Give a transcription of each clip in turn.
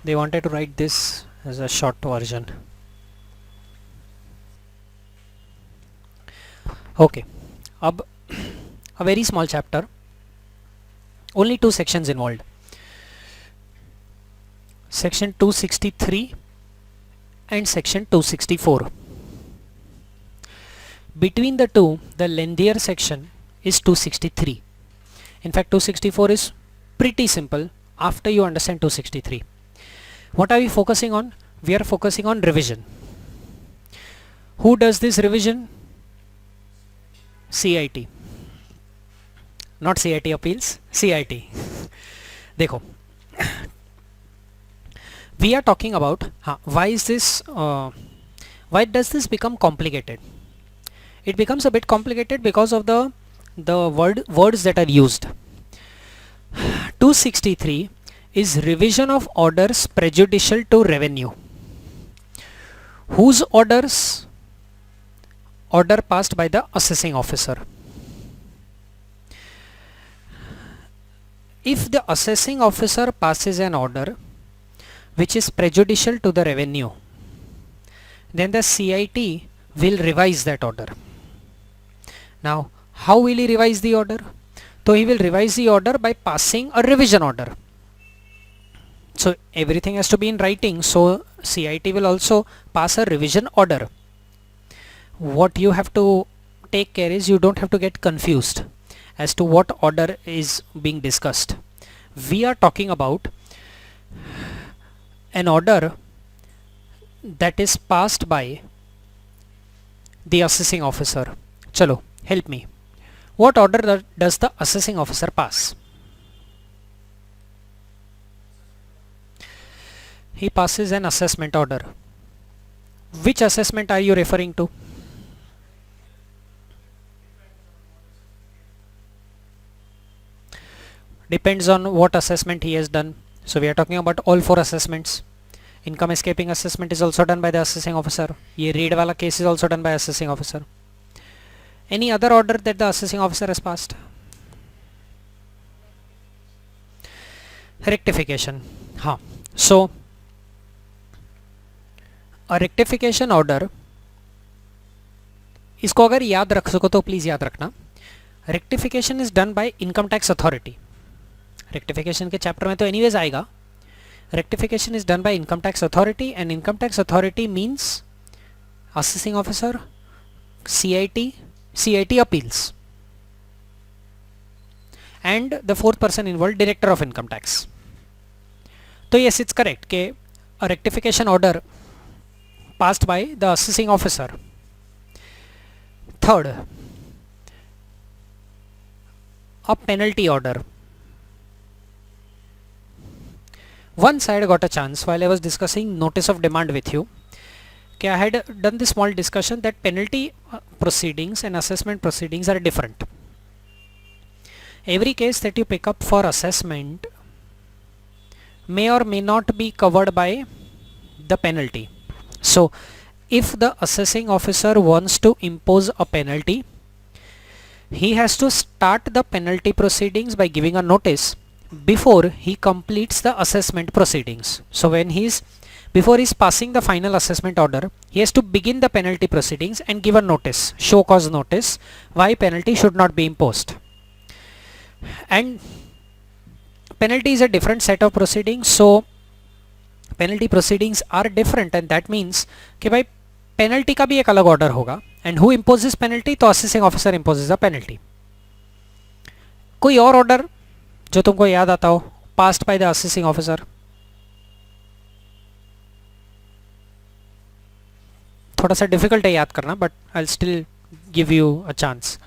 they wanted to write this as a short version. Okay, अब a very small chapter, only two sections involved. Section 263 and section 264. Between the two, the lengthier section is 263. In fact, 264 is pretty simple after you understand 263. What are we focusing on? We are focusing on revision. Who does this revision? CIT. Not CIT appeals, CIT. देखो, we are talking about why does this become complicated? It becomes a bit complicated because of the words that are used. 263 is revision of orders prejudicial to revenue. Whose orders? Order passed by the assessing officer. If the assessing officer passes an order which is prejudicial to the revenue, then the CIT will revise that order. Now, how will he revise the order? So he will revise the order by passing a revision order. So everything has to be in writing, so CIT will also pass a revision order. What you have to take care is you don't have to get confused as to what order is being discussed. We are talking about an order that is passed by the assessing officer. Chalo, help me. What order does the assessing officer pass? He passes an assessment order. Which assessment are you referring to? Depends on what assessment he has done. So we are talking about all four assessments. Income escaping assessment is also done by the assessing officer. Ye raid wala case is also done by assessing officer. Any other order that the assessing officer has passed? Rectification. हाँ. So a rectification order, इसको अगर याद रख सको तो please याद रखना. Rectification is done by income tax authority. Rectification के चैप्टर में तो एनीवेज आएगा. Rectification is done by income tax authority, and income tax authority means assessing officer, CIT appeals, and the fourth person involved, director of income tax. So yes, it's correct कि a rectification order passed by the assessing officer. Third, a penalty order. Once I had got a chance while I was discussing notice of demand with you, I had done this small discussion that penalty proceedings and assessment proceedings are different. Every case that you pick up for assessment may or may not be covered by the penalty. So if the assessing officer wants to impose a penalty, he has to start the penalty proceedings by giving a notice before he completes the assessment proceedings. So when before he's passing the final assessment order, he has to begin the penalty proceedings and give a notice, show cause notice, why penalty should not be imposed. And penalty is a different set of proceedings, so penalty proceedings are different, and that means कि भाई penalty का भी एक अलग order होगा, and who imposes penalty? तो assessing officer imposes the penalty. कोई और order जो तुमको याद आता हो passed by the assessing officer? थोड़ा सा difficult है याद करना, but I'll still give you a chance.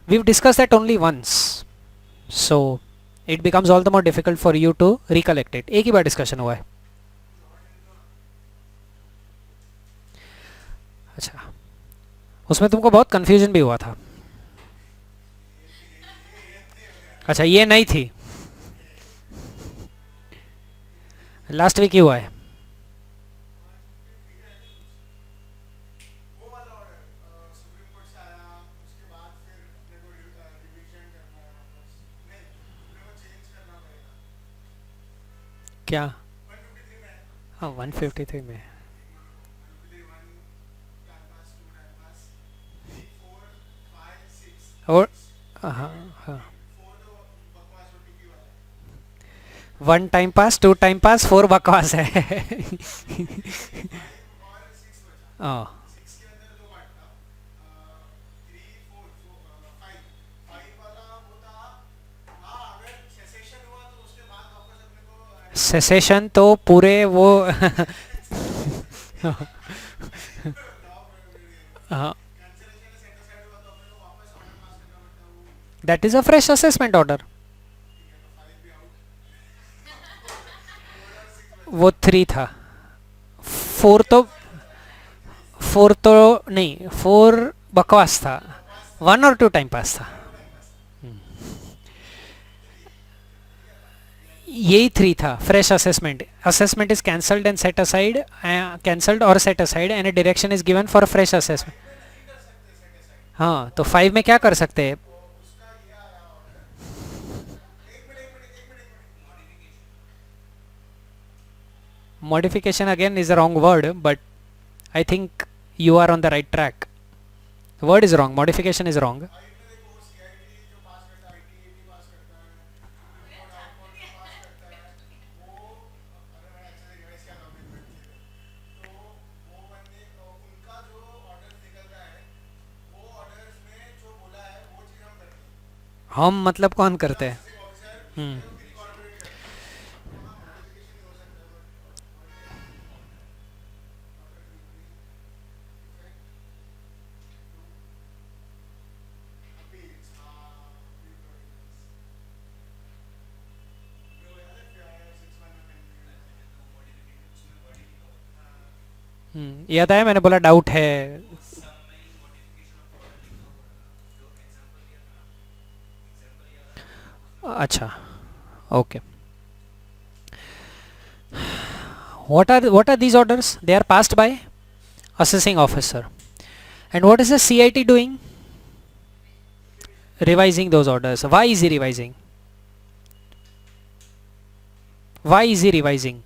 We've discussed that only once, so it becomes all the more difficult for you to recollect it. एक ही बार discussion हुआ है. अच्छा, उसमें तुमको बहुत confusion भी हुआ था. अच्छा, ये नहीं थी. लास्ट वीक ही हुआ है। क्या? हाँ 153 में। और हाँ हाँ, 1 टाइम पास, 2 टाइम पास, 4 बकवास है। हाँ सेसेशन तो पूरे वो हाँ, that is a fresh assessment order. वो 3 था। 4 तो 4 तो नहीं, 4 बकवास था। 1 और 2 टाइम पास था। यही 3 था fresh assessment. Assessment is cancelled and set aside, cancelled और set aside and direction is given for fresh assessment. हाँ तो 5 में क्या कर सकते हैं? Modification again is a wrong word, but I think you are on the right track. The word is wrong, modification is wrong. हम मतलब कौन करते हैं? हम्म याद आया, मैंने बोला डाउट है। अच्छा okay. What are these orders? They are passed by assessing officer. And what is the CIT doing? Revising those orders. Why is he revising? Why is he revising?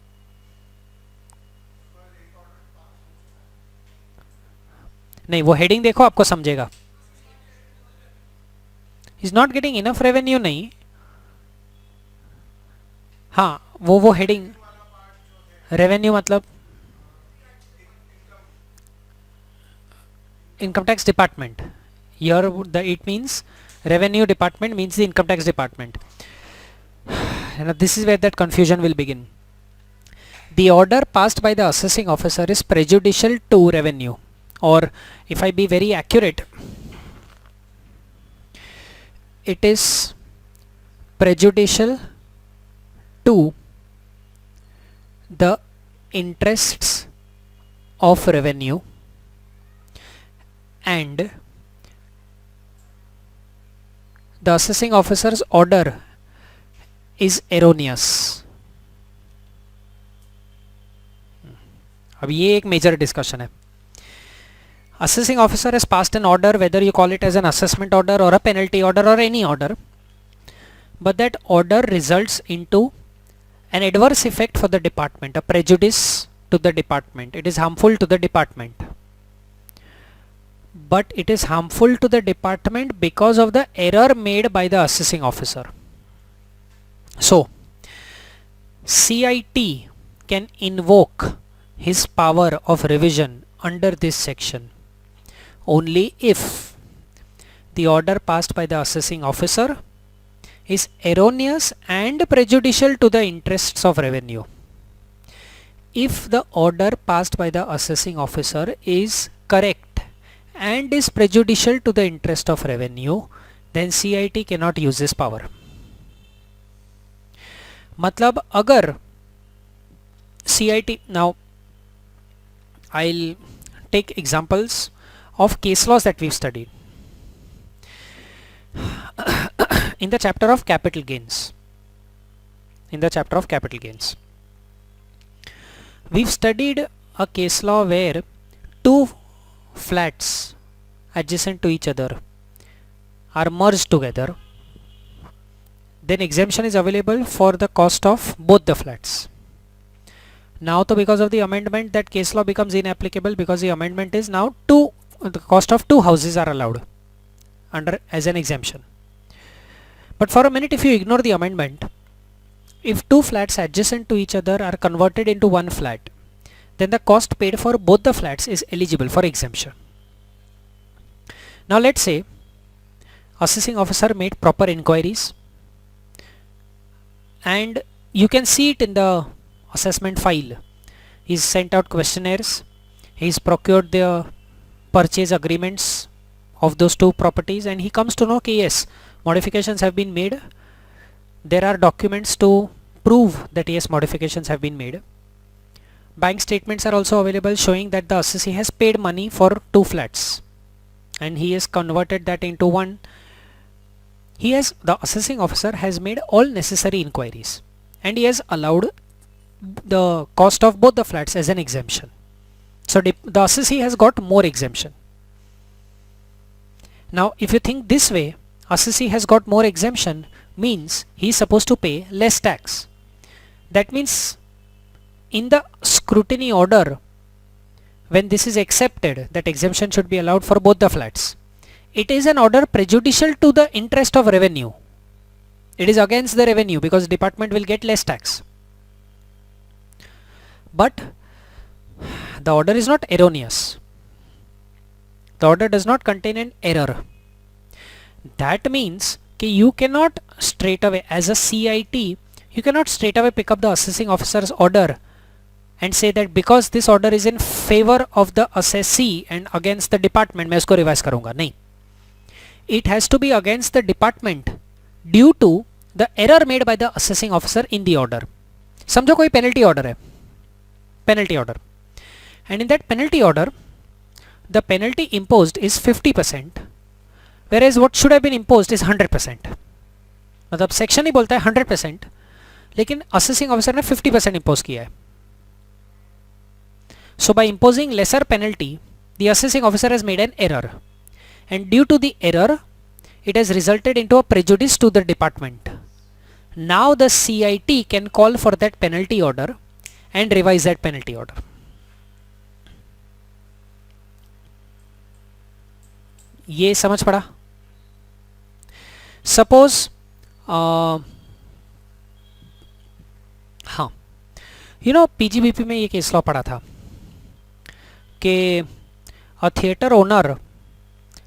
नहीं, वो हेडिंग देखो आपको समझेगा। Is not getting enough revenue नहीं। हाँ वो heading revenue मतलब income tax department. Here it means revenue department means the income tax department. And this is where that confusion will begin. The order passed by the assessing officer is prejudicial to revenue, or if I be very accurate, it is prejudicial to the interests of revenue and the assessing officer's order is erroneous. अब ये एक major discussion है। Assessing officer has passed an order, whether you call it as an assessment order or a penalty order or any order, but that order results into an adverse effect for the department, a prejudice to the department. It is harmful to the department. But it is harmful to the department because of the error made by the assessing officer. So, CIT can invoke his power of revision under this section only if the order passed by the assessing officer is erroneous and prejudicial to the interests of revenue. If the order passed by the assessing officer is correct and is prejudicial to the interest of revenue, then CIT cannot use this power. मतलब अगर CIT, now I'll take examples of case laws that we've studied in the chapter of capital gains. In the chapter of capital gains, We've studied a case law where two flats adjacent to each other are merged together. Then exemption is available for the cost of both the flats. Now, so because of the amendment, that case law becomes inapplicable, because the amendment is now the cost of two houses are allowed under as an exemption. But for a minute, if you ignore the amendment, if two flats adjacent to each other are converted into one flat, then the cost paid for both the flats is eligible for exemption. Now let's say assessing officer made proper inquiries, and you can see it in the assessment file. He's sent out questionnaires, he's procured the purchase agreements of those two properties, and he comes to know that yes, modifications have been made. There are documents to prove that yes, modifications have been made. Bank statements are also available showing that the assessee has paid money for two flats and he has converted that into one. The assessing officer has made all necessary inquiries and he has allowed the cost of both the flats as an exemption. So the assessee has got more exemption. Now if you think this way, assessee has got more exemption means he is supposed to pay less tax. That means in the scrutiny order, when this is accepted that exemption should be allowed for both the flats, it is an order prejudicial to the interest of revenue. It is against the revenue because department will get less tax. But the order is not erroneous. The order does not contain an error. That means you cannot straight away, as a CIT, you cannot straight away pick up the assessing officer's order and say that because this order is in favor of the assessee and against the department, मैं इसको revise करूँगा. नहीं. It has to be against the department due to the error made by the assessing officer in the order. समझो कोई penalty order है, penalty order, and in that penalty order, the penalty imposed is 50%, whereas what should have been imposed is 100%. मतलब section ही बोलता है 100%, लेकिन assessing officer ने 50% impose किया है. So by imposing lesser penalty, the assessing officer has made an error, and due to the error, it has resulted into a prejudice to the department. Now the CIT can call for that penalty order and revise that penalty order. ये समझ पड़ा? Suppose हाँ, you know PGBP में ये case law पढ़ा था कि a theater owner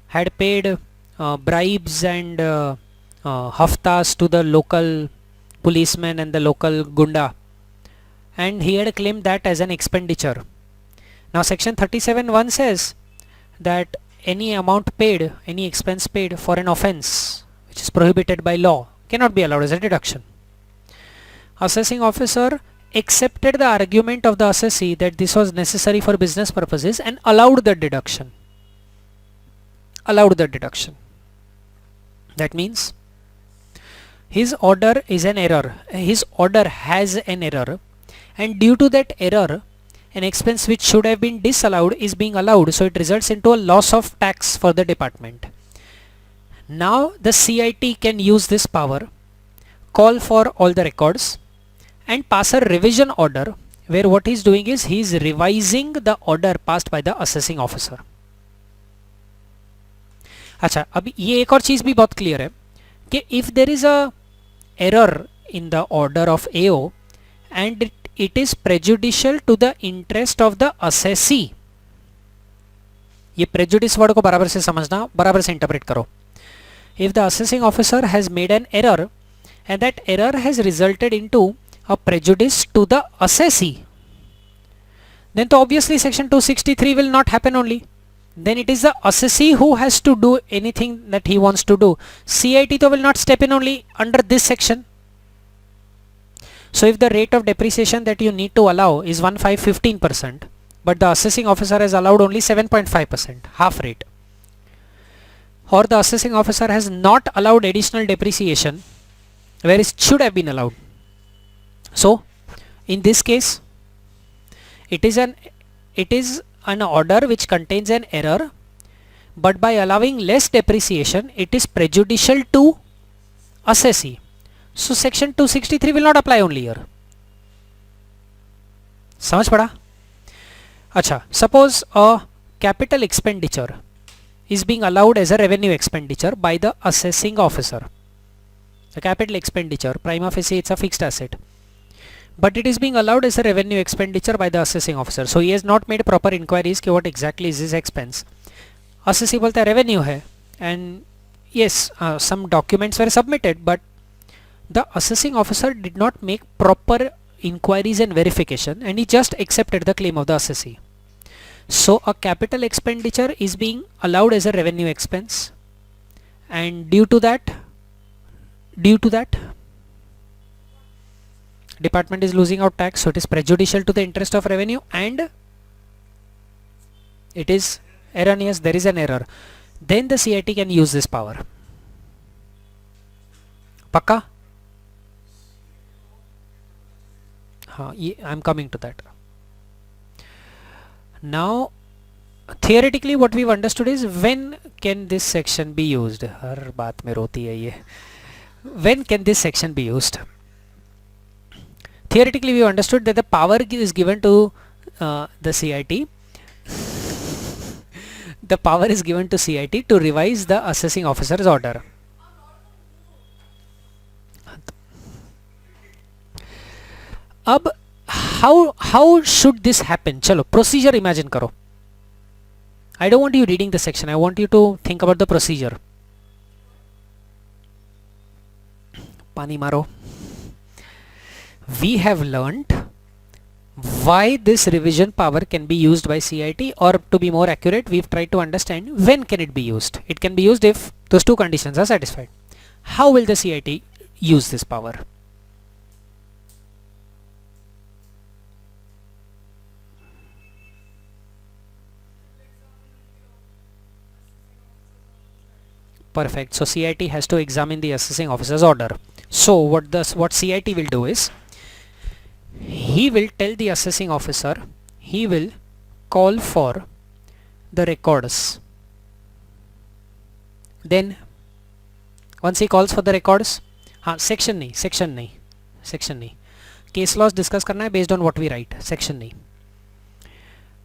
had paid bribes and haftas to the local policeman and the local gunda, and he had claimed that as an expenditure. Now section 37(1) says that any amount paid, any expense paid for an offense which is prohibited by law cannot be allowed as a deduction. Assessing officer accepted the argument of the assessee that this was necessary for business purposes and allowed the deduction. That means his order is an error. His order has an error, and due to that error, an expense which should have been disallowed is being allowed, so it results into a loss of tax for the department. Now the CIT can use this power, call for all the records and pass a revision order, where what he is doing is he is revising the order passed by the assessing officer. अच्छा, अब ये एक और चीज भी बहुत clear है कि if there is a error in the order of AO and it is prejudicial to the interest of the assessee, ये prejudice word को बराबर से समझना, बराबर से interpret करो. If the assessing officer has made an error and that error has resulted into a prejudice to the assessee, then तो obviously section 263 will not happen only. Then it is the assessee who has to do anything that he wants to do. CIT तो will not step in only under this section. So if the rate of depreciation that you need to allow is 15%, but the assessing officer has allowed only 7.5%, half rate, or the assessing officer has not allowed additional depreciation where it should have been allowed. So in this case, It is an order which contains an error, but by allowing less depreciation it is prejudicial to assessee. So section 263 will not apply only here. समझ पड़ा? अच्छा, suppose a capital expenditure is being allowed as a revenue expenditure by the assessing officer. The capital expenditure, prima facie it's a fixed asset, but it is being allowed as a revenue expenditure by the assessing officer. So he has not made proper inquiries कि what exactly is his expense. Assessee बोलता है revenue है, and yes, some documents were submitted, but the assessing officer did not make proper inquiries and verification, and he just accepted the claim of the assessee. So a capital expenditure is being allowed as a revenue expense, and due to that department is losing out tax, so it is prejudicial to the interest of revenue and it is erroneous, there is an error. Then the CIT can use this power. Pakka? I'm coming to that. Now theoretically what we've understood is when can this section be used. हर बात में रोती है ये. When can this section be used? Theoretically we understood that the power is given to the CIT. The power is given to CIT to revise the assessing officer's order. अब how should this happen? चलो procedure imagine करो. I don't want you reading the section, I want you to think about the procedure. पानी मारो. We have learnt why this revision power can be used by CIT, or to be more accurate, we've tried to understand when can it be used. It can be used if those two conditions are satisfied. How will the CIT use this power? Perfect. So CIT has to examine the assessing officer's order. So what CIT will do is, he will tell the assessing officer, he will call for the records. Then once he calls for the records, section नहीं, case laws discuss करना है based on what we write, section नहीं.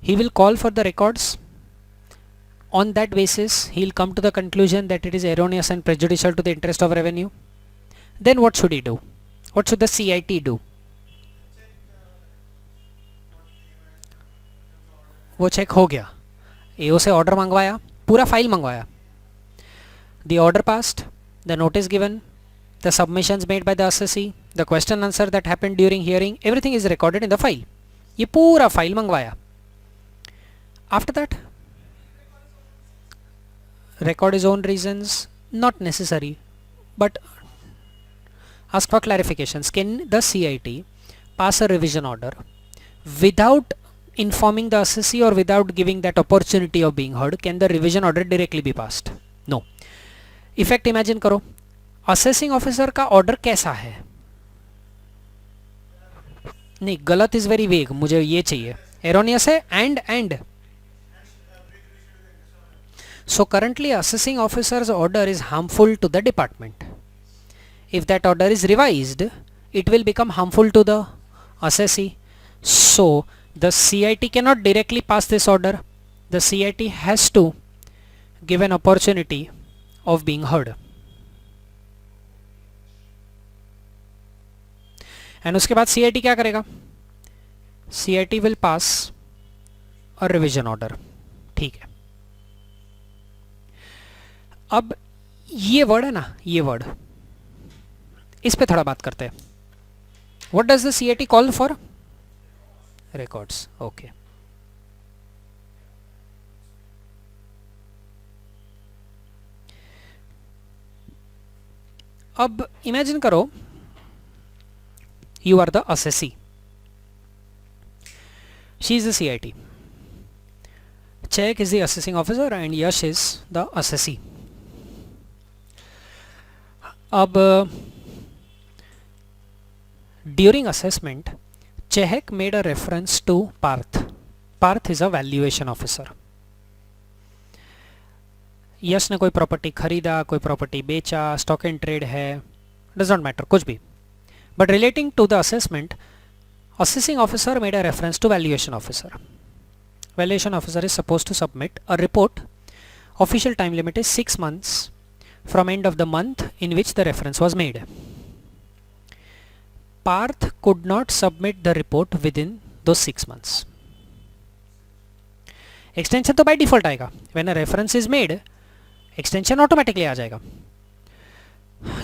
He will call for the records. On that basis he will come to the conclusion that it is erroneous and prejudicial to the interest of revenue. Then what should he do? What should the CIT do? वो check हो गया, AO से order मंगवाया, पूरा file मंगवाया, the order passed, the notice given, the submissions made by the assessee, the question answer that happened during hearing, everything is recorded in the file. ये पूरा file मंगवाया. After that, record his own reasons, not necessary, but ask for clarifications. Can the CIT pass a revision order without informing the assessee or without giving that opportunity of being heard? Can the revision order directly be passed? No. Effect imagine करो, assessing officer का order कैसा है? नहीं, गलत is very vague, मुझे ये चाहिए. Erroneous है and. So currently assessing officer's order is harmful to the department. If that order is revised, it will become harmful to the assessee. So the CIT cannot directly pass this order. The CIT has to give an opportunity of being heard. And उसके बाद CIT क्या करेगा? CIT will pass a revision order. ठीक है. अब ये word है ना, ये वर्ड, इस पे थोड़ा बात करते हैं. What does the CIT call for? Records. Okay. अब इमेजिन करो, you are the assessee. She is the CIT. Chek is the assessing officer and Yash is the assessee. अब during assessment Chehek made a reference to Parth. Parth is a valuation officer. Yash ने कोई property खरीदा, कोई property बेचा, stock and trade है, does not matter, कुछ भी. But relating to the assessment, assessing officer made a reference to valuation officer. Valuation officer is supposed to submit a report. Official time limit is 6 months from end of the month in which the reference was made. Parth could not submit the report within those 6 months. Extension तो by default आएगा. When a reference is made, extension automatically आ जाएगा.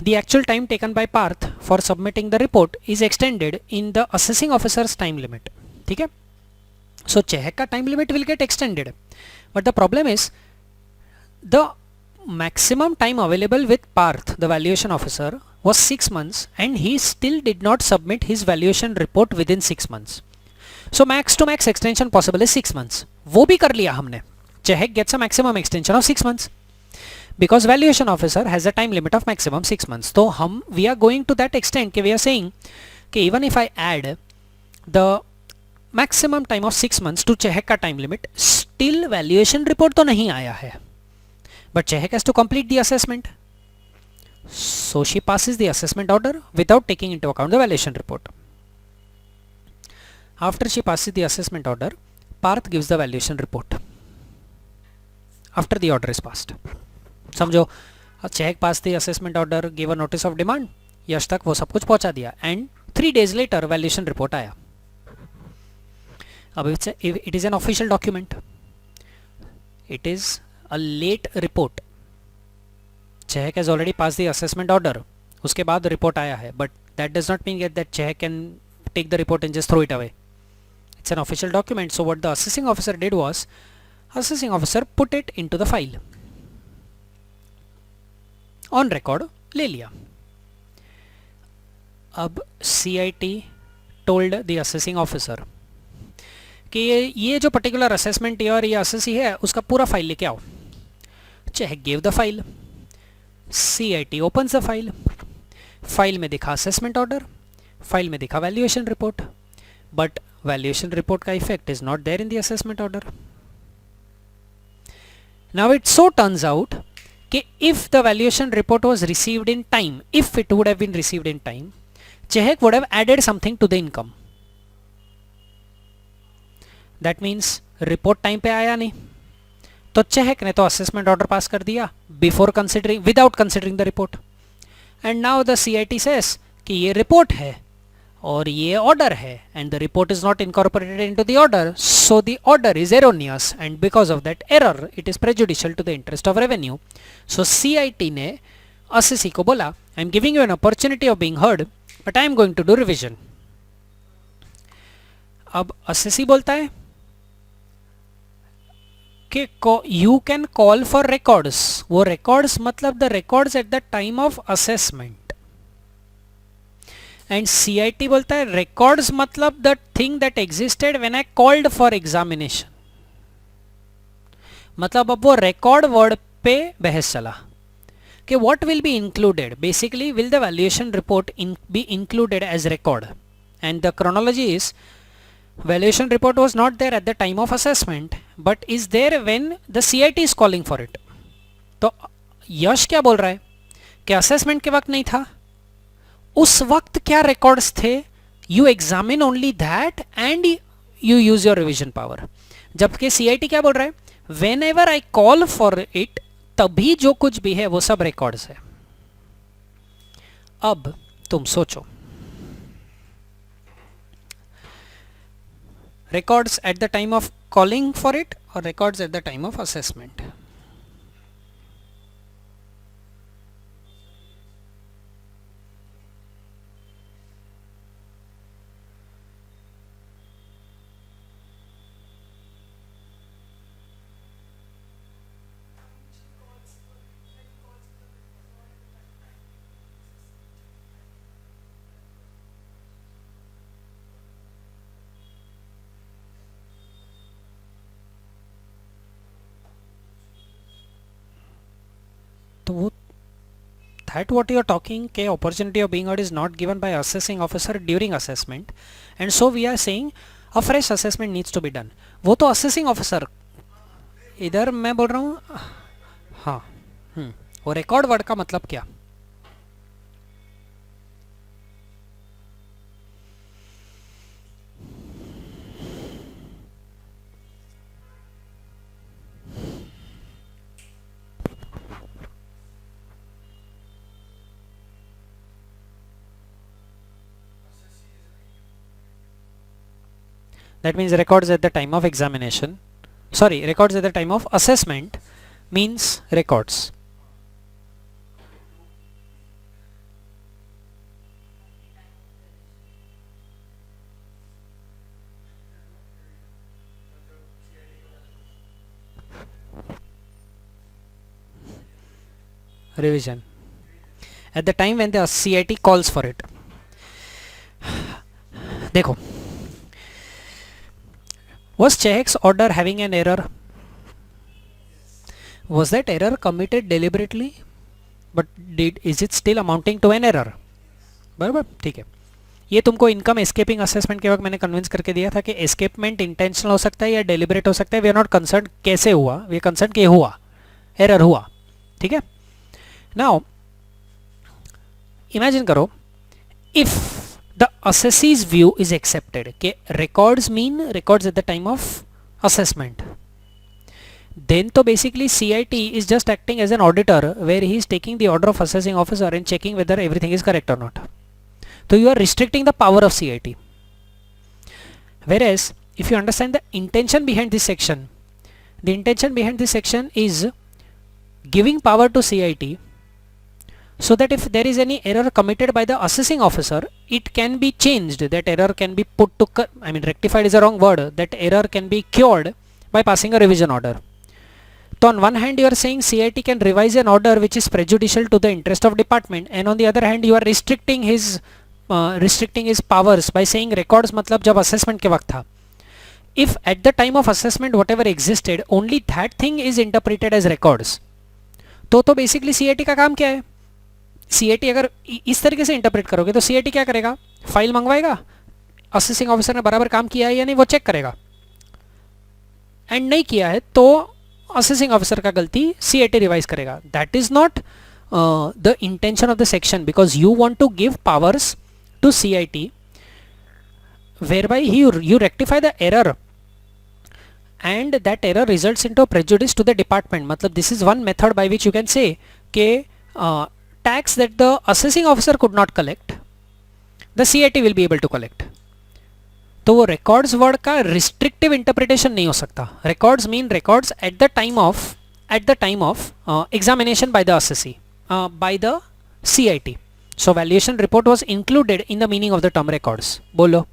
The actual time taken by Parth for submitting the report is extended in the assessing officer's time limit. ठीक है? So Chehek का time limit will get extended. But the problem is the maximum time available with Parth, the valuation officer, was 6 months and he still did not submit his valuation report within 6 months. So max to max extension possible is 6 months. वो भी कर लिया हमने. Chehek gets a maximum extension of 6 months. Because valuation officer has a time limit of maximum 6 months. So we are going to that extent कि we are saying कि even if I add the maximum time of 6 months to Chehek का time limit, still valuation report तो नहीं आया है. But Chehek has to complete the assessment. So she passes the assessment order without taking into account the valuation report. After she passes the assessment order, Parth gives the valuation report. After the order is passed. समझो, check pass the assessment order, give a notice of demand, Yash तक वो सब कुछ पहुंचा दिया and 3 days letter valuation report आया. अब it is an official document, it is a late report. Check has already pass the assessment order, उसके बाद रिपोर्ट आया है, but that does not mean that check can take the report and just throw it away. It's an official document. So what the assessing officer did was, assessing officer put it into the file. On record ले लिया. अब CIT told the assessing officer कि ये जो particular assessment और ये assessee है उसका पूरा फाइल लेके आओ. Check give the file. CIT opens the file. File में दिखा असेसमेंट ऑर्डर, फाइल में दिखा valuation report, but valuation report का effect is not there in the assessment order. Now it so turns out कि if the valuation report was received in time, if it would have been received in time, Chehek would have added something to the income. That means report time पे आया नहीं, तो Chehek ने तो assessment order पास कर दिया before considering, without considering the report. And now the CIT says कि ये report है और ये order है and the report is not incorporated into the order, so the order is erroneous and because of that error it is prejudicial to the interest of revenue. So CIT ने assessee को बोला, I am giving you an opportunity of being heard but I am going to do revision. अब assessee बोलता है कि you can call for records. वो records मतलब the records at the time of assessment. And CIT बोलता है records मतलब the thing that existed when I called for examination. मतलब अब वो रिकॉर्ड वर्ड पे बहस चला कि what will be included. Basically will the valuation report be included as record and the chronology is valuation report was not there at the time of assessment but is there when the CIT is calling for it. तो यश क्या बोल रहा है कि assessment के वक्त नहीं था, उस वक्त क्या रिकॉर्ड्स थे, you examine only that and you use your revision power. जबकि CIT क्या बोल रहा है, when ever I call for it, तभी जो कुछ भी है वो सब रिकॉर्ड्स है. अब तुम सोचो, records at the time of calling for it और records at the time of assessment. that what you are talking के opportunity of being heard is not given by assessing officer during assessment, and so we are saying a fresh assessment needs to be done. वो तो assessing officer, इधर मैं बोल रहा हूँ हाँ वो record word का मतलब क्या? That means records at the time of examination. Sorry, records at the time of assessment means records. Revision. At the time when the CIT calls for it. देखो, was Chehek's order having an error? Was that error committed deliberately? But is it still amounting to an error? बराबर, ठीक है. ये तुमको income escaping assessment के वक्त मैंने convince करके दिया था कि एस्केपमेंट इंटेंशनल हो सकता है या डेलिबरेट हो सकता है. वी आर नॉट कंसर्न कैसे हुआ, वी आर कंसर्न कि हुआ, एरर हुआ. ठीक है. नाउ इमेजिन करो if the assessee's view is accepted कि records mean records at the time of assessment, then तो basically CIT is just acting as an auditor where he is taking the order of assessing officer and checking whether everything is correct or not. So you are restricting the power of CIT. Whereas if you understand the intention behind this section, the intention behind this section is giving power to CIT so that if there is any error committed by the assessing officer, it can be changed. That error can be put to, rectified is a wrong word. That error can be cured by passing a revision order. So on one hand you are saying CIT can revise an order which is prejudicial to the interest of department, and on the other hand you are restricting his powers by saying records मतलब जब assessment के वक्त था. If at the time of assessment whatever existed, only that thing is interpreted as records, तो basically CIT का काम क्या है? CIT अगर इस तरीके से इंटरप्रेट करोगे तो CIT क्या करेगा? फाइल मंगवाएगा, असेसिंग ऑफिसर ने बराबर काम किया है या नहीं वो चेक करेगा, एंड नहीं किया है तो असेसिंग ऑफिसर का गलती CIT रिवाइज करेगा. That is not the intention of the section, because you want to give powers to CIT whereby you rectify the error and that error results into prejudice to the department. मतलब this is one method by which you can say कि tax that the assessing officer could not collect, the CIT will be able to collect. तो वो records word का restrictive interpretation नहीं हो सकता. Records mean records at the time of examination by the assessee, by the CIT. So valuation report was included in the meaning of the term records. बोलो.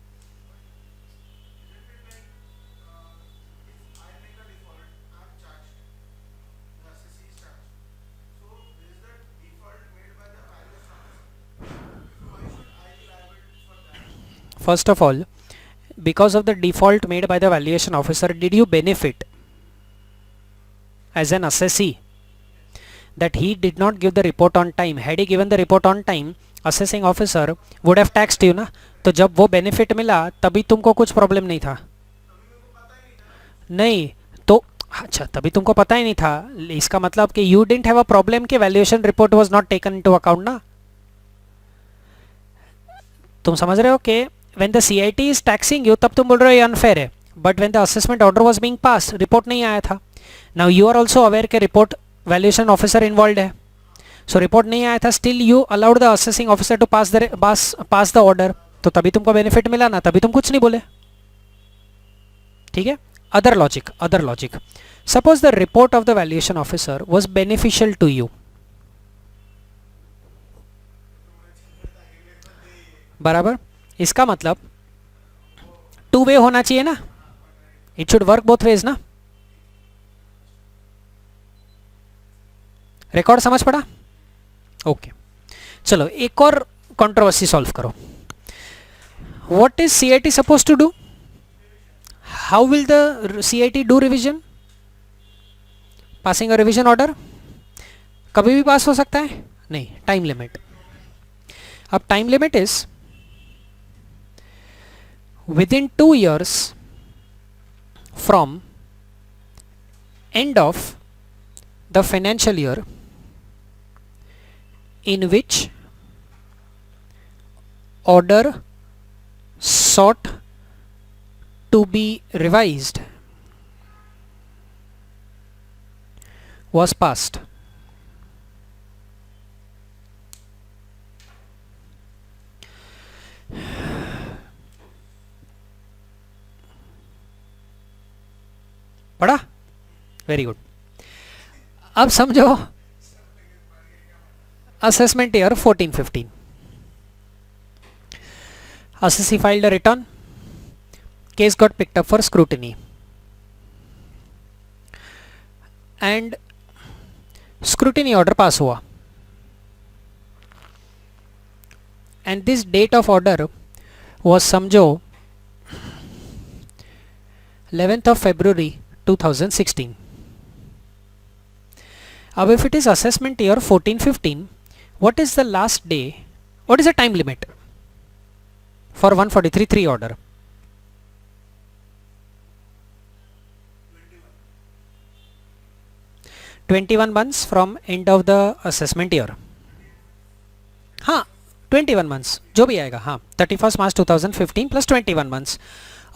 First of all, because of the default made by the valuation officer, did you benefit as an assessee that he did not give the report on time? Had he given the report on time, assessing officer would have taxed you ना. तो जब वो benefit मिला तभी तुमको कुछ problem नहीं था. नहीं तो अच्छा, तभी तुमको पता ही नहीं था. इसका मतलब कि you didn't have a problem कि valuation report was not taken into account ना. तुम समझ रहे हो कि when the CIT is taxing you तब तुम बोल रहे हो ये unfair है, but when the assessment order was being passed report नहीं आया था. Now you are also aware कि report valuation officer involved है, so report नहीं आया था, still you allowed the assessing officer to pass the order, तो तभी तुमको benefit मिला ना, तभी तुम कुछ नहीं बोले. ठीक है. Other logic. Suppose the report of the valuation officer was beneficial to you. बराबर. इसका मतलब टू वे होना चाहिए ना. It should work both ways ना. रिकॉर्ड समझ पड़ा? ओके. चलो एक और कंट्रोवर्सी सॉल्व करो. What is CIT suppose to do? How will the CIT do revision? Passing a revision order. कभी भी पास हो सकता है? नहीं, टाइम लिमिट. अब time limit is within 2 years from end of the financial year in which order sought to be revised was passed. पढ़ा? Very good. अब समझो assessment year 14-15. Assessee filed a return. Case got picked up for scrutiny. And scrutiny order pass हुआ. And this date of order was समझो 11th of February 2016. Now if it is assessment year 14-15, what is the last day? What is the time limit for 143(3) order? 21 months from end of the assessment year. हाँ, 21 months जो भी आएगा. हाँ, 31st March 2015 plus 21 months.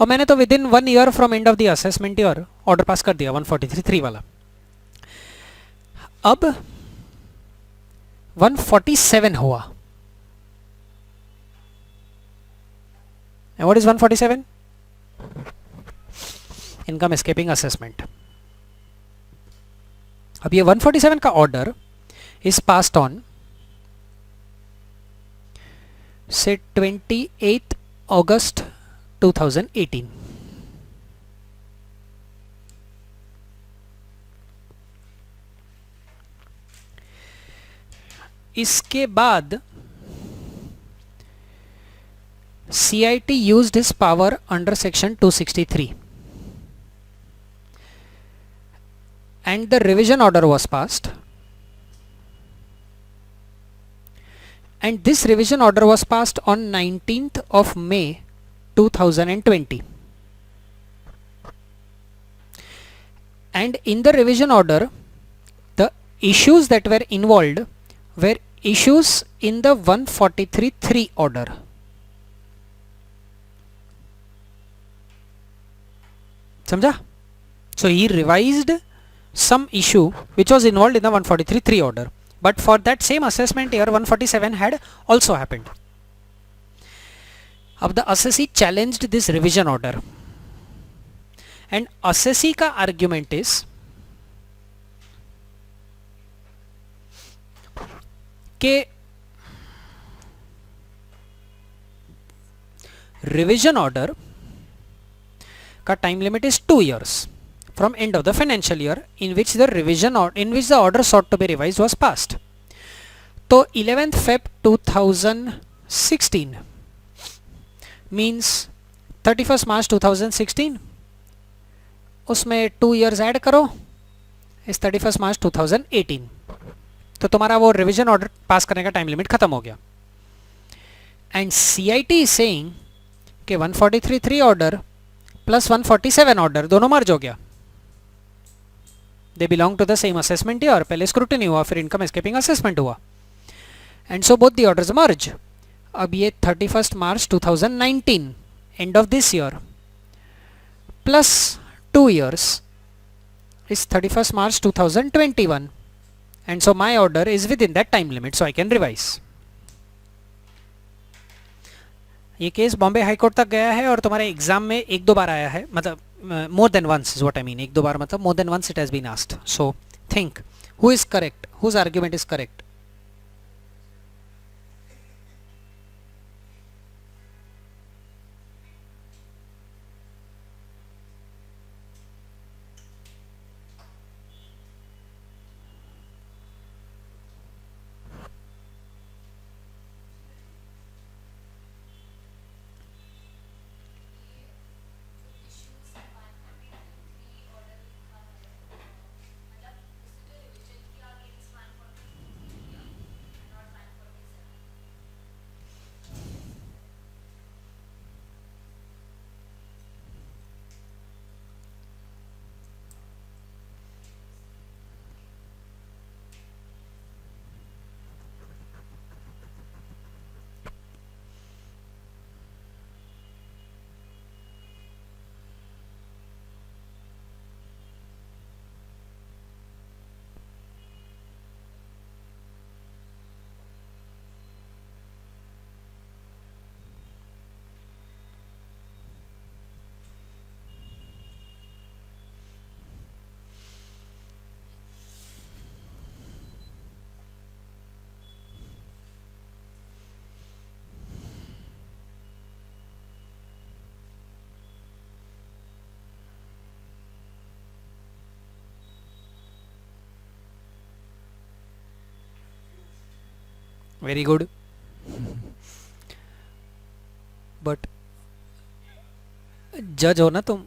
और मैंने तो with in 1 year from end of the assessment year order pass कर दिया 143(3) वाला. अब 147 हुआ. And what is 147? Income escaping assessment. अब ये 147 का ऑर्डर इज पास्ड ऑन से 28 अगस्त 2018. इसके बाद CIT used his power under section 263 and the revision order was passed, and this revision order was passed on 19th of May 2020. And in the revision order, the issues that were involved were issues in the 143(3) order. समझा? So he revised some issue which was involved in the 143(3) order, but for that same assessment year 147 had also happened. अब the assessee challenged this revision order, and assessee का argument is कि revision order का time limit is 2 years from end of the financial year in which the order sought to be revised was passed. तो 11th Feb 2016 means 31st March 2016, उसमें 2 years add करो इस 31st March 2018, तो तुम्हारा वो revision order pass करने का time limit खत्म हो गया. एंड CIT इज सेइंग कि 143(3) ऑर्डर प्लस 147 ऑर्डर दोनों मर्ज हो गया. They belong to the same assessment year. पहले स्क्रूटिनी हुआ, फिर इनकम एस्केपिंग असेसमेंट हुआ, and so both the orders merge. अब ये 31st March 2019 end of this year plus 2 years is 31st March 2021, and so my order is within that time limit, so I can revise. ये case Bombay high court तक गया है और तुम्हारे exam में 1-2 बार आया है, मतलब more than once is what I mean. 1-2 बार मतलब more than once it has been asked. So think who is correct, whose argument is correct. Very good. But जज हो ना तुम,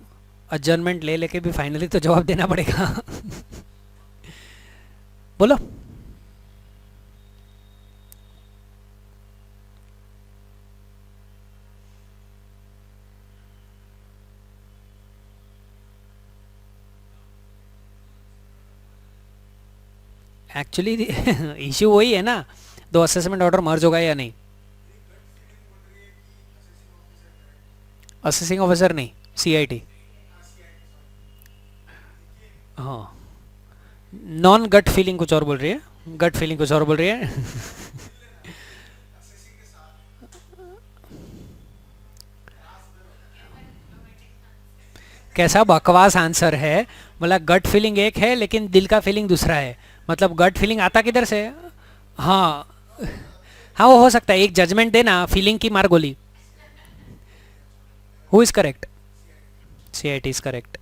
अजर्नमेंट ले लेके भी फाइनली तो जवाब देना पड़ेगा. बोलो. एक्चुअली इश्यू वही है ना, दो असेसमेंट ऑर्डर मर्ज होगा या नहीं. असेसिंग ऑफिसर नहीं, सीआईटी. हाँ, नॉन गट फीलिंग कुछ और बोल रही है, गट फीलिंग कुछ और बोल रही है. कैसा बकवास आंसर है. मतलब गट फीलिंग एक है लेकिन दिल का फीलिंग दूसरा है. मतलब गट फीलिंग आता किधर से. हाँ हाँ, वो हो सकता है. एक जजमेंट देना, फीलिंग की मार गोली. Who is correct. CIT is correct.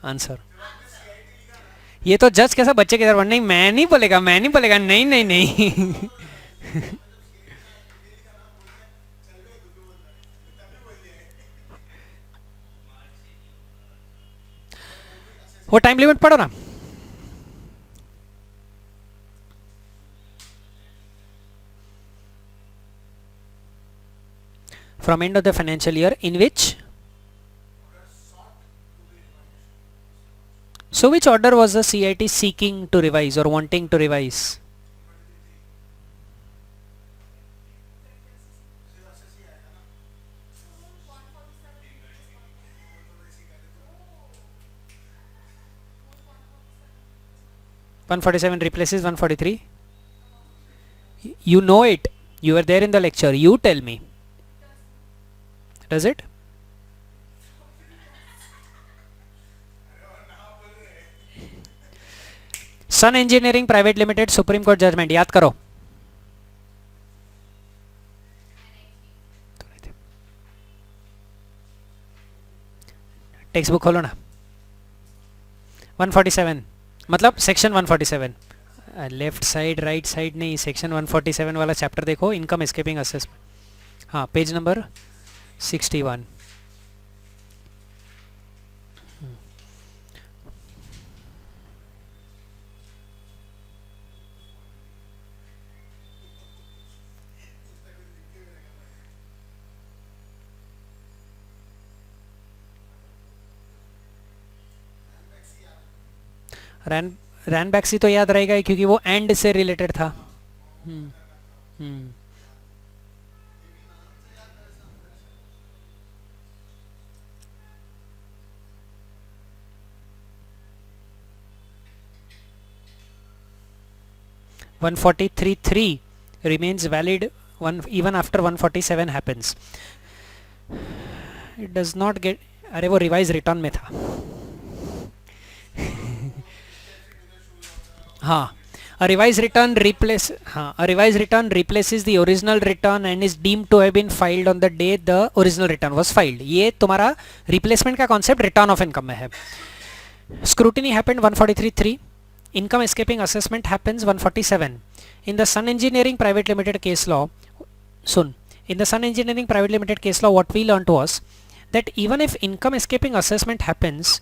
Answer. ये तो जज कैसा बच्चे की तरह, नहीं मैं नहीं बोलेगा, मैं नहीं बोलेगा, नहीं नहीं नहीं. वो टाइम लिमिट पढ़ो ना. From end of the financial year in which. So which order was the CIT seeking to revise or wanting to revise? (147) replaces 143. You know it. You were there in the lecture. You tell me. Does it? Sun Engineering Private Limited Supreme Court Judgment. याद करो. Text book खोलो ना. 147 मतलब section 147. Left side right side नहीं, section 147 वाला chapter देखो, income escaping assessment. हाँ, page number 61. रैन बैक्सी तो याद रहेगा ही क्योंकि वो एंड से रिलेटेड था. हम्म हम्म 143.3 remains valid even after 147 happens. It does not get. अरे वो रिवाइज रिटर्न में था. हाँ, a revised return replaces the original return and is deemed to have been filed on the day the original return was filed. ये तुम्हारा replacement का concept return of income में है. Scrutiny happened 143.3. Income escaping assessment happens 147. In the Sun Engineering Private Limited case law, in the Sun Engineering Private Limited case law, what we learned was that even if income escaping assessment happens,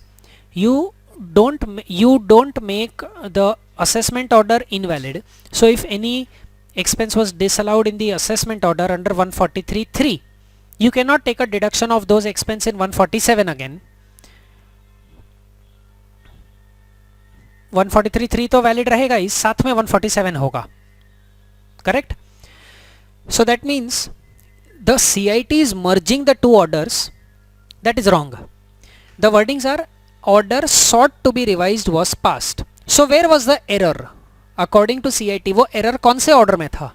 you don't make the assessment order invalid. So if any expense was disallowed in the assessment order under 143.3, you cannot take a deduction of those expense in 147 again. 143.3 तो valid रहेगा ही, साथ में 147 होगा. Correct. So that means the CIT is merging the two orders. That is wrong. The wordings are order sought to be revised was passed. So where was the error? According to CIT वो error कौन से order में था?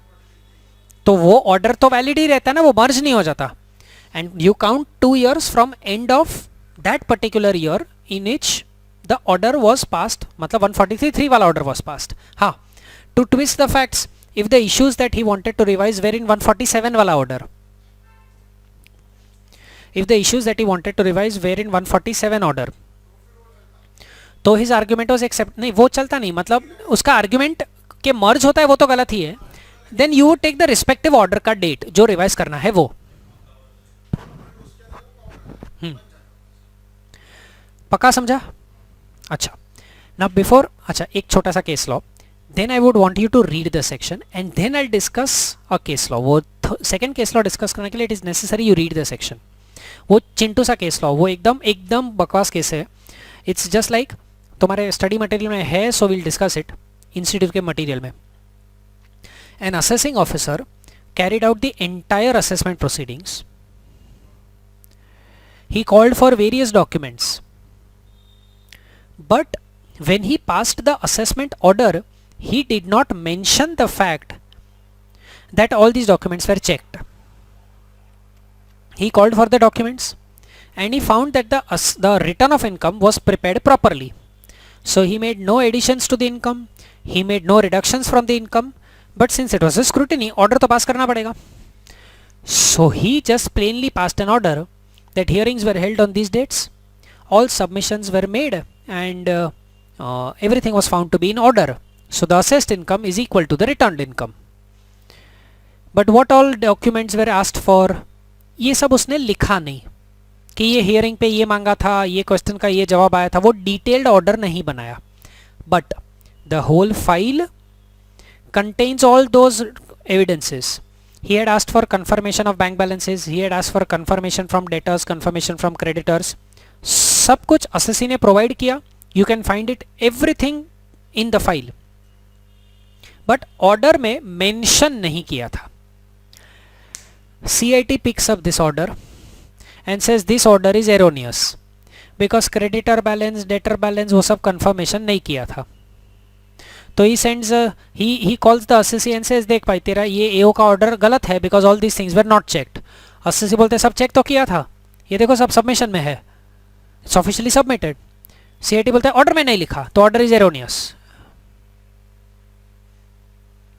तो वो order तो valid ही रहता है ना, वो merge नहीं हो जाता. And you count 2 years from end of that particular year in which the order was passed. मतलब 143.3 वाला order was passed. हाँ, to twist the facts, if the issues that he wanted to revise were in 147 वाला order, if the issues that he wanted to revise were in 147 order, तो his argument was accept, नहीं वो चलता नहीं, मतलब उसका argument के मर्ज होता है वो तो गलत ही है. Then you would take the respective order का डेट जो रिवाइज करना है वो. पक्का समझा? अच्छा. नाउ बिफोर, अच्छा एक छोटा सा case law, then I would want you to read the section and then I discuss a case law. वो सेकंड केस लॉ डिस्कस करने के लिए it is necessary you read the section. वो चिंटू सा केस लॉ, वो एकदम एकदम बकवास केस है. इट्स जस्ट लाइक तुम्हारे स्टडी मटेरियल में है, so will discuss it institute के मटेरियल में. An assessing officer carried out the entire assessment proceedings. He called for various documents, but when he passed the assessment order, he did not mention the fact that all these documents were checked. He called for the documents and he found that the return of income was prepared properly. So he made no additions to the income, he made no reductions from the income, but since it was a scrutiny, order तो pass करना पड़ेगा. So he just plainly passed an order that hearings were held on these dates, all submissions were made, and everything was found to be in order. So the assessed income is equal to the returned income. But what all documents were asked for, ये सब उसने लिखा नहीं कि ये hearing पे ये मांगा था, ये क्वेश्चन का ये जवाब आया था, वो डिटेल्ड ऑर्डर नहीं बनाया. But the whole file contains all those evidences. He had asked for confirmation of bank balances, he had asked for confirmation from debtors, confirmation from creditors. सब कुछ assessee ने provide किया. You can find it everything in the file. But order में mention नहीं किया था. CIT picks up this order and says this order is erroneous because creditor balance, debtor balance वो सब confirmation नहीं किया था. तो he sends he calls the assessee and says देख भाई तेरा ये AO का ऑर्डर गलत है because all these things were not checked. assessee बोलते सब चेक तो किया था, ये देखो सब सबमिशन में है, it's officially submitted. CIT बोलता है ऑर्डर में नहीं लिखा तो order is erroneous.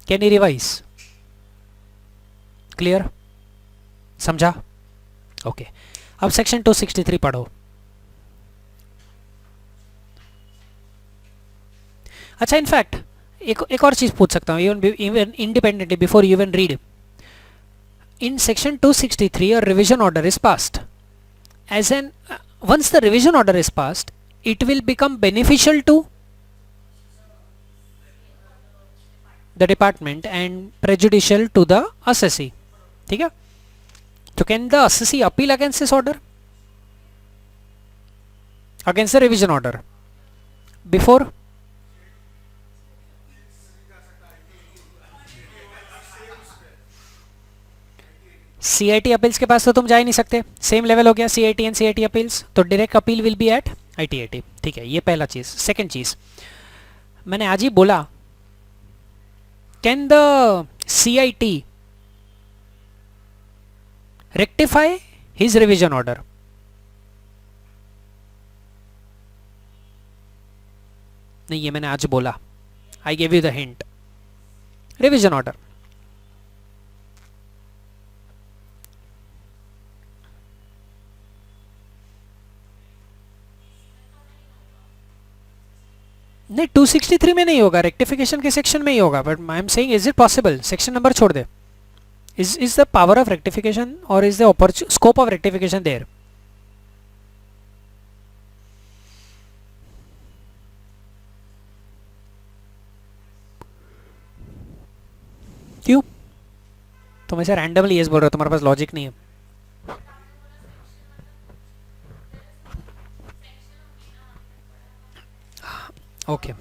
Can you revise? Clear? समझा? ओके. अब सेक्शन 263 पढ़ो. अच्छा, इनफैक्ट एक और चीज पूछ सकता हूँ even independently before you even read. In section 263 a revision order is passed. As an once the revision order is passed, it will become beneficial to the department and prejudicial to the assessee. ठीक है? So can the assessee appeal against this order? Against the revision order? Before? CIT appeals के पास तो तुम जा ही नहीं सकते, same level हो गया CIT एंड CIT अपील्स, तो direct appeal will be at ITAT. ठीक है, ये पहला चीज. सेकंड चीज मैंने आज ही बोला, can the CIT rectify his revision order? नहीं, ये मैंने आज बोला. I give you the hint. Revision order नहीं 263 में नहीं होगा, रेक्टिफिकेशन के सेक्शन में ही होगा. But I am saying is it possible? Section number छोड़ दे. Is the power of rectification और is the scope of rectification there? क्यों तुम ऐसे रैंडमली यस बोल रहे हो? तुम्हारे पास लॉजिक नहीं है. ओके.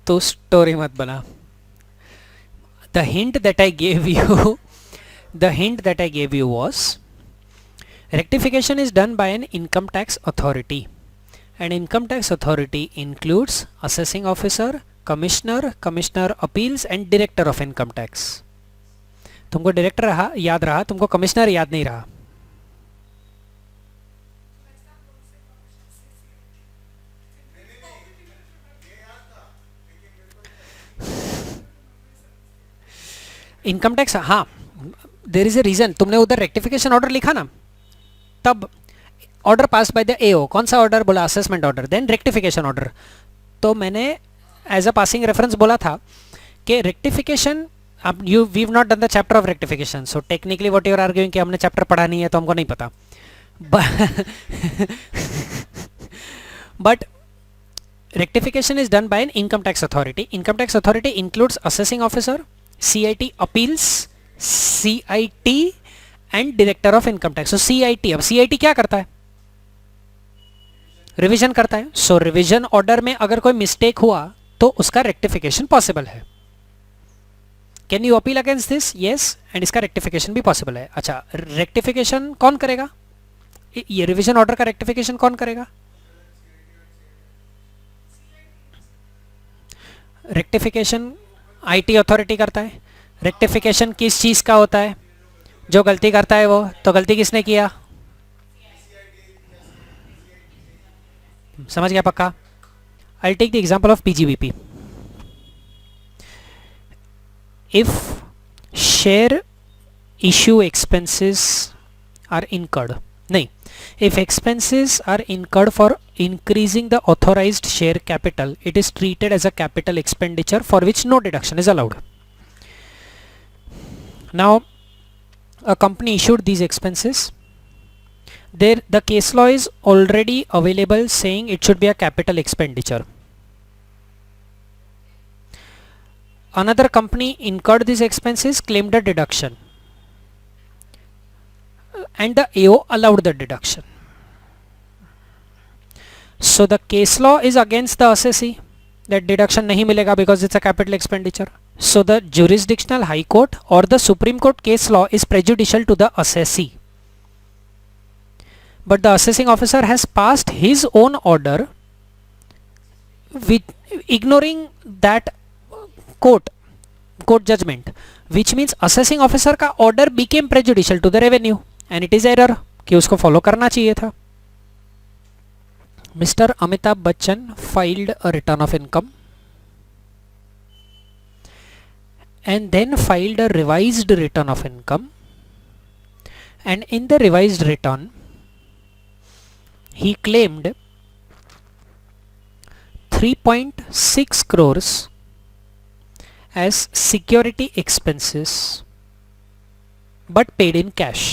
तो स्टोरी मत बना. The hint that I gave you was rectification is done by an income tax authority, and income tax authority includes assessing officer, commissioner, commissioner appeals and director of income tax. तुमको director याद रहा, तुमको commissioner याद नहीं रहा. Income tax, हाँ, there is a reason. तुमने उधर रेक्टिफिकेशन ऑर्डर लिखा ना, तब order pass by the AO, कौन सा ऑर्डर बोला? Assessment order, then rectification order. तो मैंने एज अ पासिंग रेफरेंस बोला था कि रेक्टिफिकेशन, अब we have not done the chapter of rectification, so technically what you are arguing कि हमने चैप्टर पढ़ा नहीं है तो हमको नहीं पता. But rectification is done by an income tax authority. Income tax authority includes assessing officer, CIT appeals, CIT and director of income tax. So CIT, अब CIT क्या करता है? रिविजन करता है. सो रिविजन ऑर्डर में अगर कोई मिस्टेक हुआ तो उसका रेक्टिफिकेशन पॉसिबल है. Can you appeal against this? Yes, and इसका रेक्टिफिकेशन भी पॉसिबल है. अच्छा, रेक्टिफिकेशन कौन करेगा? ये रिविजन ऑर्डर का रेक्टिफिकेशन कौन करेगा? रेक्टिफिकेशन आईटी अथॉरिटी करता है. रेक्टिफिकेशन किस चीज़ का होता है? जो गलती करता है वो. तो गलती किसने किया? समझ गया पक्का? I take the example of PGBP. If share issue expenses are incurred, नहीं, if expenses are incurred for increasing the authorized share capital, it is treated as a capital expenditure for which no deduction is allowed. Now a company issued these expenses. There the case law is already available saying it should be a capital expenditure. Another company incurred these expenses, claimed a deduction, and the AO allowed the deduction. So the case law is against the assessee that deduction नहीं मिलेगा because it's a capital expenditure. So the jurisdictional high court or the Supreme Court case law is prejudicial to the assessee. But the assessing officer has passed his own order with ignoring that court judgment, which means assessing officer का order became prejudicial to the revenue. And it is error कि उसको follow करना चाहिए था. Mister Amitabh Bachchan filed a return of income and then filed a revised return of income, and in the revised return he claimed 3.6 crores as security expenses but paid in cash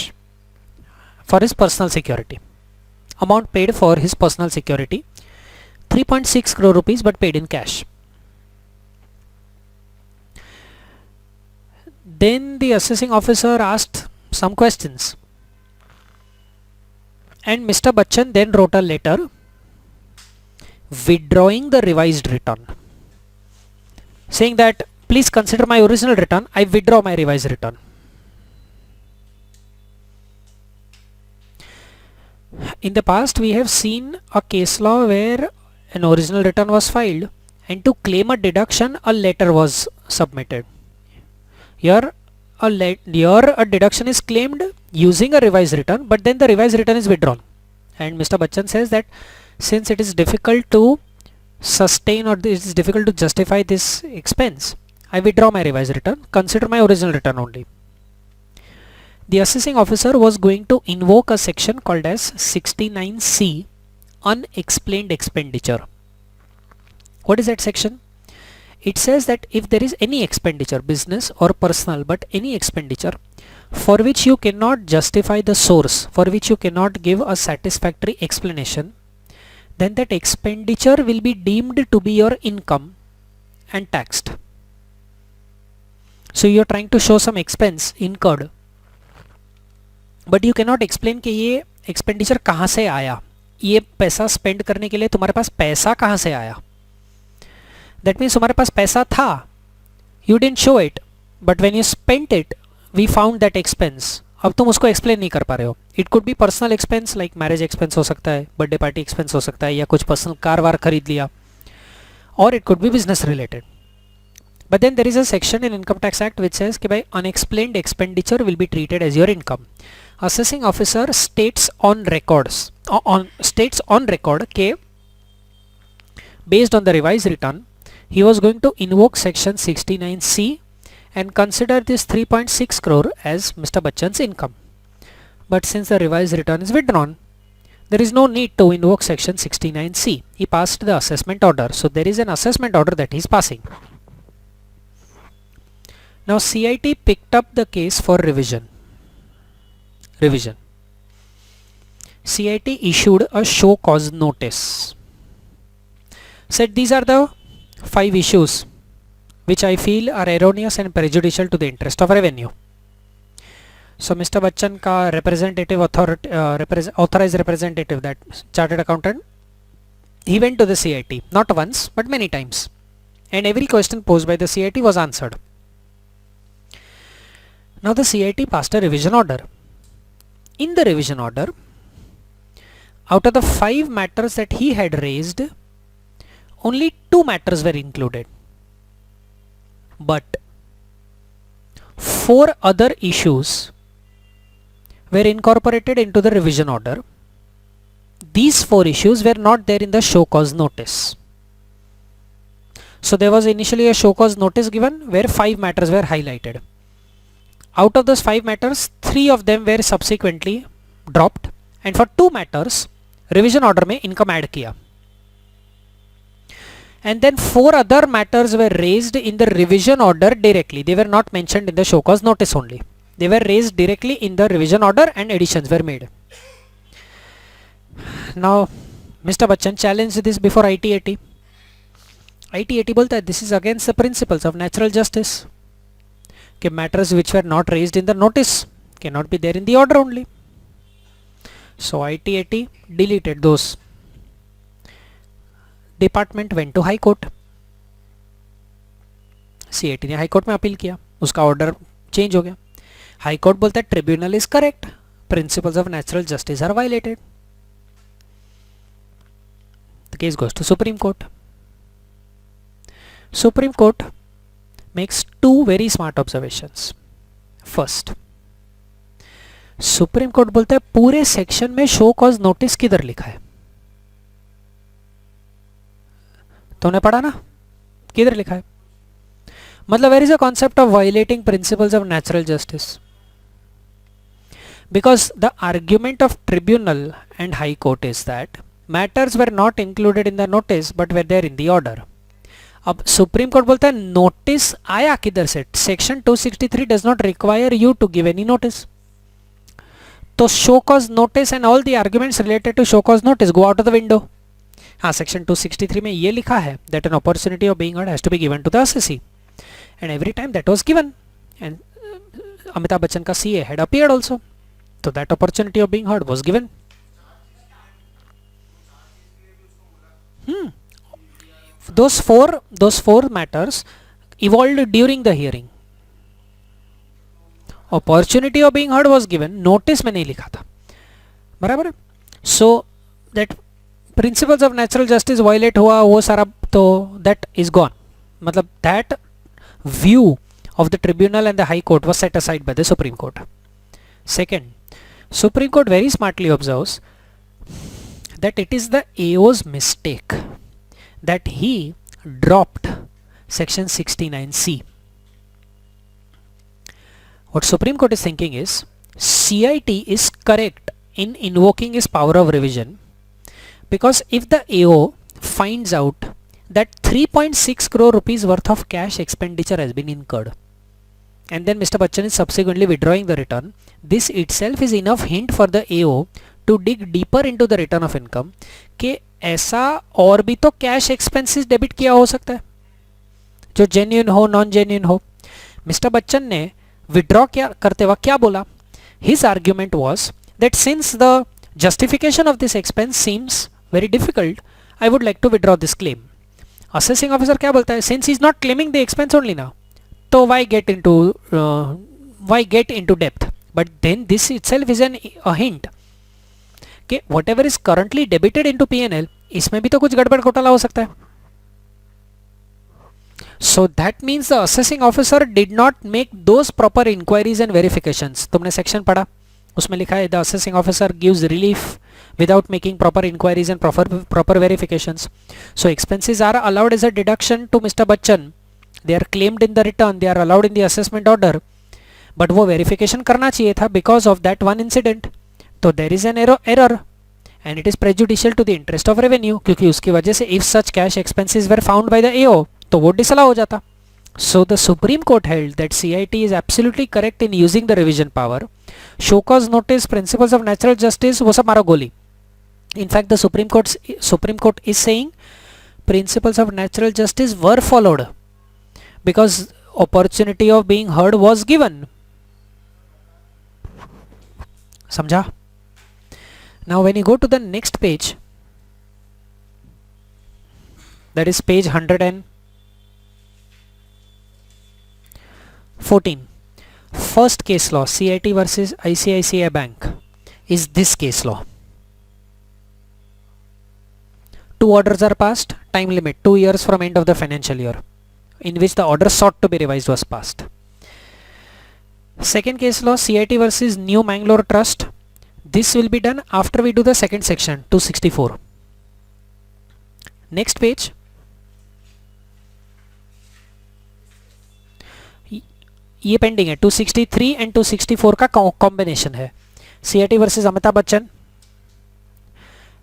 for his personal security. Amount paid for his personal security 3.6 crore rupees but paid in cash. Then the assessing officer asked some questions and Mr. Bachchan then wrote a letter withdrawing the revised return, saying that please consider my original return, I withdraw my revised return. In the past we have seen a case law where an original return was filed and to claim a deduction a letter was submitted. Here a deduction is claimed using a revised return, but then the revised return is withdrawn, and Mr. Bachchan says that since it is difficult to sustain or it is difficult to justify this expense, I withdraw my revised return, consider my original return only. The assessing officer was going to invoke a section called as 69C, unexplained expenditure. What is that section? It says that if there is any expenditure, business or personal, but any expenditure for which you cannot justify the source, for which you cannot give a satisfactory explanation, then that expenditure will be deemed to be your income and taxed. So you are trying to show some expense incurred, but you cannot explain कि ये expenditure कहाँ से आया, ये पैसा spend करने के लिए तुम्हारे पास पैसा कहाँ से आया. That means तुम्हारे पास पैसा था, you didn't show it, but when you spent it, we found that expense. अब तुम उसको explain नहीं कर पा रहे हो. It could be personal expense like marriage expense हो सकता है, birthday party expense हो सकता है, या कुछ personal कार वार खरीद लिया, or it could be business related. But then there is a section in Income Tax Act which says कि भाई unexplained expenditure will be treated as your income. Assessing officer states on record के based on the revised return he was going to invoke section 69C and consider this 3.6 crore as Mr. Bachchan's income. But since the revised return is withdrawn, there is no need to invoke section 69C. He passed the assessment order. So there is an assessment order that he is passing. Now CIT picked up the case for revision. CIT issued a show cause notice. Said these are the 5 issues which I feel are erroneous and prejudicial to the interest of revenue. So Mr. Bachchan का representative authorized representative, that chartered accountant, he went to the CIT not once but many times, and every question posed by the CIT was answered. Now the CIT passed a revision order. In the revision order, out of the 5 matters that he had raised, only 2 matters were included, but 4 other issues were incorporated into the revision order. These 4 issues were not there in the show cause notice. So there was initially a show cause notice given where 5 matters were highlighted. Out of those 5 matters, 3 of them were subsequently dropped, and for 2 matters revision order में income add किया. And then 4 other matters were raised in the revision order directly. They were not mentioned in the show cause notice only. They were raised directly in the revision order and additions were made. Now Mr. Bachchan challenged this before ITAT. ITAT बोलता है this is against the principles of natural justice. कि matters which were not raised in the notice cannot be there in the order only. So ITAT deleted those. Department went to High Court. CIT ने High Court में appeal किया, उसका order change हो गया. High Court बोलता है tribunal is correct, principles of natural justice are violated. The case goes to Supreme Court. Supreme Court makes 2 very smart observations. First, Supreme Court बोलता है पूरे सेक्शन में शो कॉज नोटिस किधर लिखा है? तुमने पढ़ा ना, किधर लिखा है? मतलब where is the concept of violating principles of natural justice? Because the argument of tribunal and High Court is that matters were not included in the notice but were there in the order. अब supreme court बोलता है notice आया किधर से? Section 263 does not require you to give any notice. तो show cause notice and all the arguments related to show cause notice go out of the window. हाँ, section 263 में ये लिखा है that an opportunity of being heard has to be given to the assessee, and every time that was given, and Amitabh Bachchan का CA had appeared also, so that opportunity of being heard was given. Those four matters evolved during the hearing. Opportunity of being heard was given, notice में नहीं लिखा था, बराबर है. So that principles of natural justice violate हुआ वो सारा, तो that is gone. मतलब that view of the tribunal and the High Court was set aside by the Supreme Court. Second, Supreme Court very smartly observes that it is the AO's mistake that he dropped section 69C. What Supreme Court is thinking is CIT is correct in invoking his power of revision, because if the AO finds out that 3.6 crore rupees worth of cash expenditure has been incurred, and then Mr. Bachchan is subsequently withdrawing the return, this itself is enough hint for the AO to dig deeper into the return of income कि ऐसा और भी तो cash expenses debit किया हो सकता है जो जेन्युइन हो, नॉन जेन्युइन हो. मिस्टर बच्चन ने विड्रॉ क्या करते वक्त क्या बोला? His argument was that since the justification of this expense seems very difficult, I would like to withdraw this claim. Assessing officer क्या बोलता है? Since he is not claiming the expense only now, तो why get into depth? But then this itself is a hint कि whatever is currently debited into P&L, इसमें भी तो कुछ गड़बड़ घोटाला हो सकता है. So that means the assessing officer did not make those proper inquiries and verifications. तुमने सेक्शन पढ़ा, उसमें लिखा है the assessing officer gives relief without making proper inquiries and proper verifications. So expenses are allowed as a deduction to Mr. Bachchan. They are claimed in the return. They are allowed in the assessment order. But वो verification करना चाहिए था because of that one incident. तो there is an error and it is prejudicial to the interest of revenue, क्योंकि उसकी वजह से if such cash expenses were found by the AO तो वो disallow हो जाता. So the Supreme Court held that CIT is absolutely correct in using the revision power. Show cause notice, principles of natural justice, वो सब मारो गोली. In fact, the Supreme Court is saying principles of natural justice were followed because opportunity of being heard was given. समझा? Now when you go to the next page, that is page 114, first case law, CIT versus ICICI Bank, is this case law. Two orders are passed, time limit 2 years from end of the financial year, in which the order sought to be revised was passed. Second case law, CIT versus New Mangalore Trust. This will be done after we do the second section, 264. Next page. ये pending है, 263 and 264 का combination है. CIT versus Amitabh Bachchan.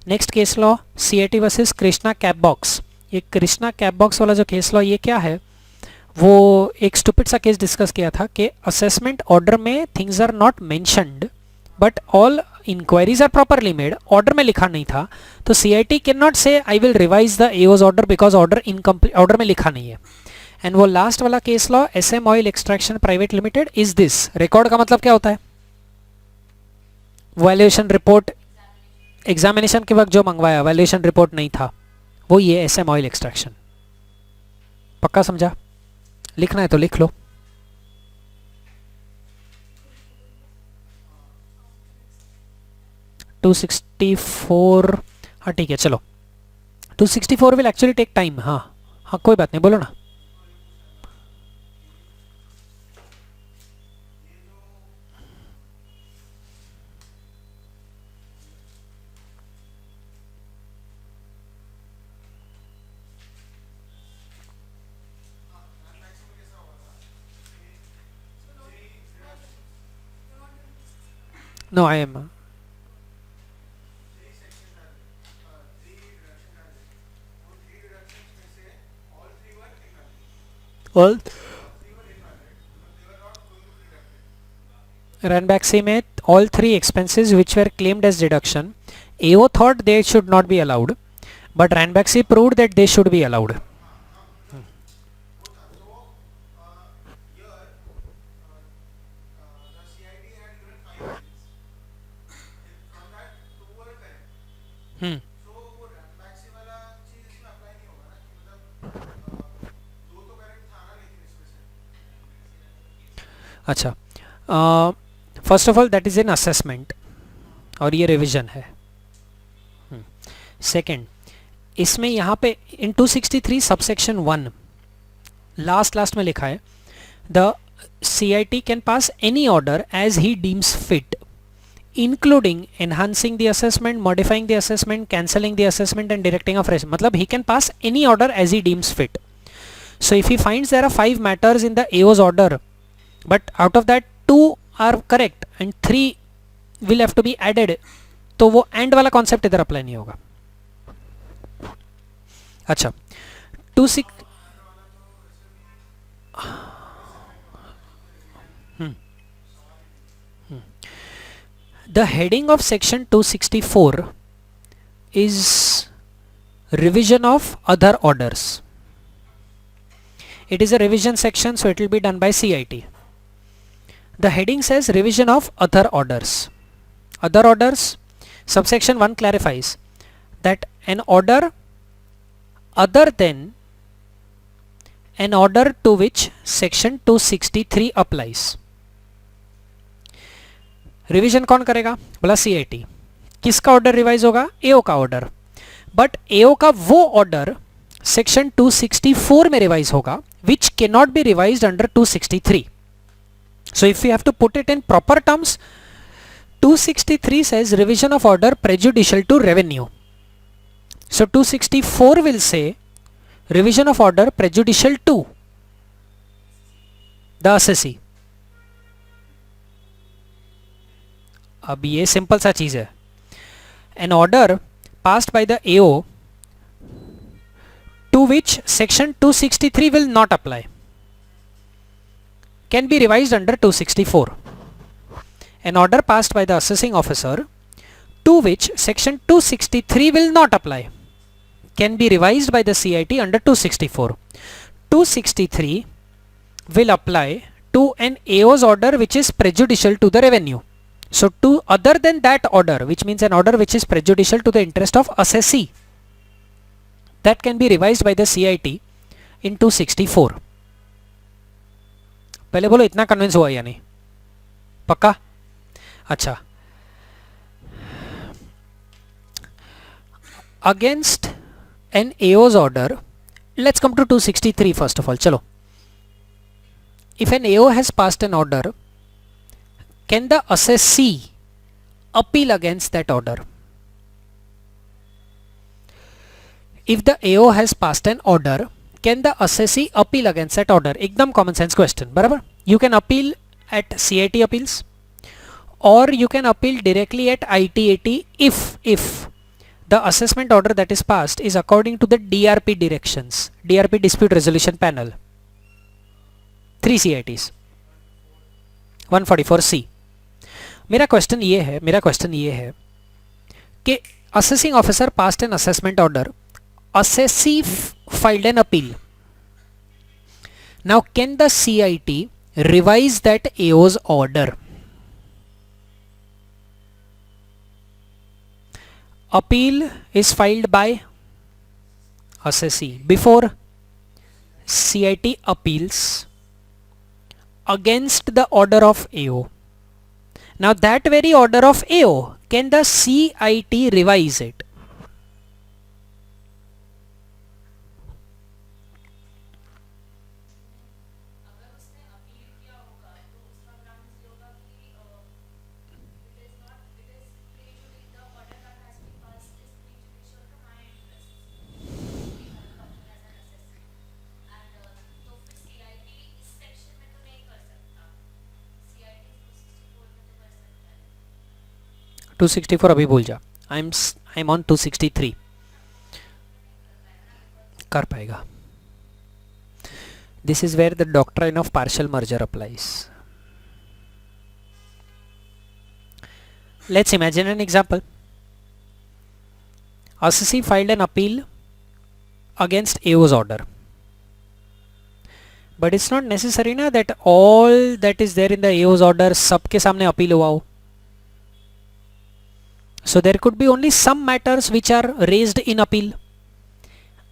Next case law, CIT versus Krishna cab box. ये Krishna cab box वाला जो case law, ये क्या है, वो एक स्टूपिड सा केस डिस्कस किया था कि असेसमेंट ऑर्डर में things are not mentioned but all inquiries are properly made. Order में लिखा नहीं था तो CIT can not say I will revise the AO's order because order incomplete, order में लिखा नहीं है. एंड वो लास्ट वाला case law, SM oil extraction private limited, is this. Record का मतलब क्या होता है? वैल्यूएशन रिपोर्ट एग्जामिनेशन के वक्त जो मंगवाया, वैल्यूएशन रिपोर्ट नहीं था, वो ये SM ऑयल एक्सट्रैक्शन. पक्का समझा? लिखना है तो लिख लो. टू 264, हाँ ठीक है, चलो 264 विल एक्चुअली टेक टाइम. हाँ हाँ कोई बात नहीं, बोलो ना. No, I am. All Ranbaxy में all three expenses which were claimed as deduction, AO thought they should not be allowed, but Ranbaxy proved that they should be allowed. अच्छा, first of all that is an assessment और ये revision है. Second, इसमें यहाँ पे इन 263 subsection 1 last में लिखा है the CIT can pass any order as he deems fit including enhancing the assessment, modifying the assessment, cancelling the assessment and directing a fresh. मतलब he can pass any order as he deems fit. So if he finds there are 5 matters in the AO's order, but out of that 2 are correct and 3 will have to be added, तो वो and वाला concept इधर apply नहीं होगा. अच्छा, 26 The heading of section 264 is revision of other orders. It is a revision section, so it will be done by CIT. The heading says revision of other orders. Other orders, subsection 1 clarifies that an order other than an order to which section 263 applies. Revision कौन करेगा? बोला CIT. किसका order revise होगा? AO का order. But AO का वो order section 264 में revise होगा, which cannot be revised under 263. So if we have to put it in proper terms, 263 says revision of order prejudicial to revenue. So 264 will say revision of order prejudicial to the assessee. अब ये simple सा चीज है. An order passed by the AO to which section 263 will not apply can be revised under 264. An order passed by the assessing officer to which section 263 will not apply can be revised by the CIT under 264. 263 will apply to an AO's order which is prejudicial to the revenue. So to other than that order, which means an order which is prejudicial to the interest of assessee, that can be revised by the CIT in 264. पहले बोलो इतना convince हुआ या नहीं? पक्का? अच्छा. Against an AO's order, let's come to 263 first of all. चलो. If an AO has passed an order, can the assessee appeal against that order? If the AO has passed an order, can the assessee appeal against that order? एकदम common sense question, बराबर? You can appeal at CIT appeals, or you can appeal directly at ITAT if the assessment order that is passed is according to the DRP directions, DRP dispute resolution panel. 3 CITs, 144C. मेरा question ये है कि assessing officer passed an assessment order, assessee filed an appeal. Now can the CIT revise that AO's order? Appeal is filed by assessee before CIT appeals against the order of AO. Now that very order of AO, can the CIT revise it? To 264 अभी भूल जा. I am on 263. कर पाएगा. This is where the doctrine of partial merger applies. Let's imagine an example. assessee filed an appeal against AO's order, but it's not necessary ना that all that is there in the AO's order सबके सामने appeal हुआ हो. So there could be only some matters which are raised in appeal.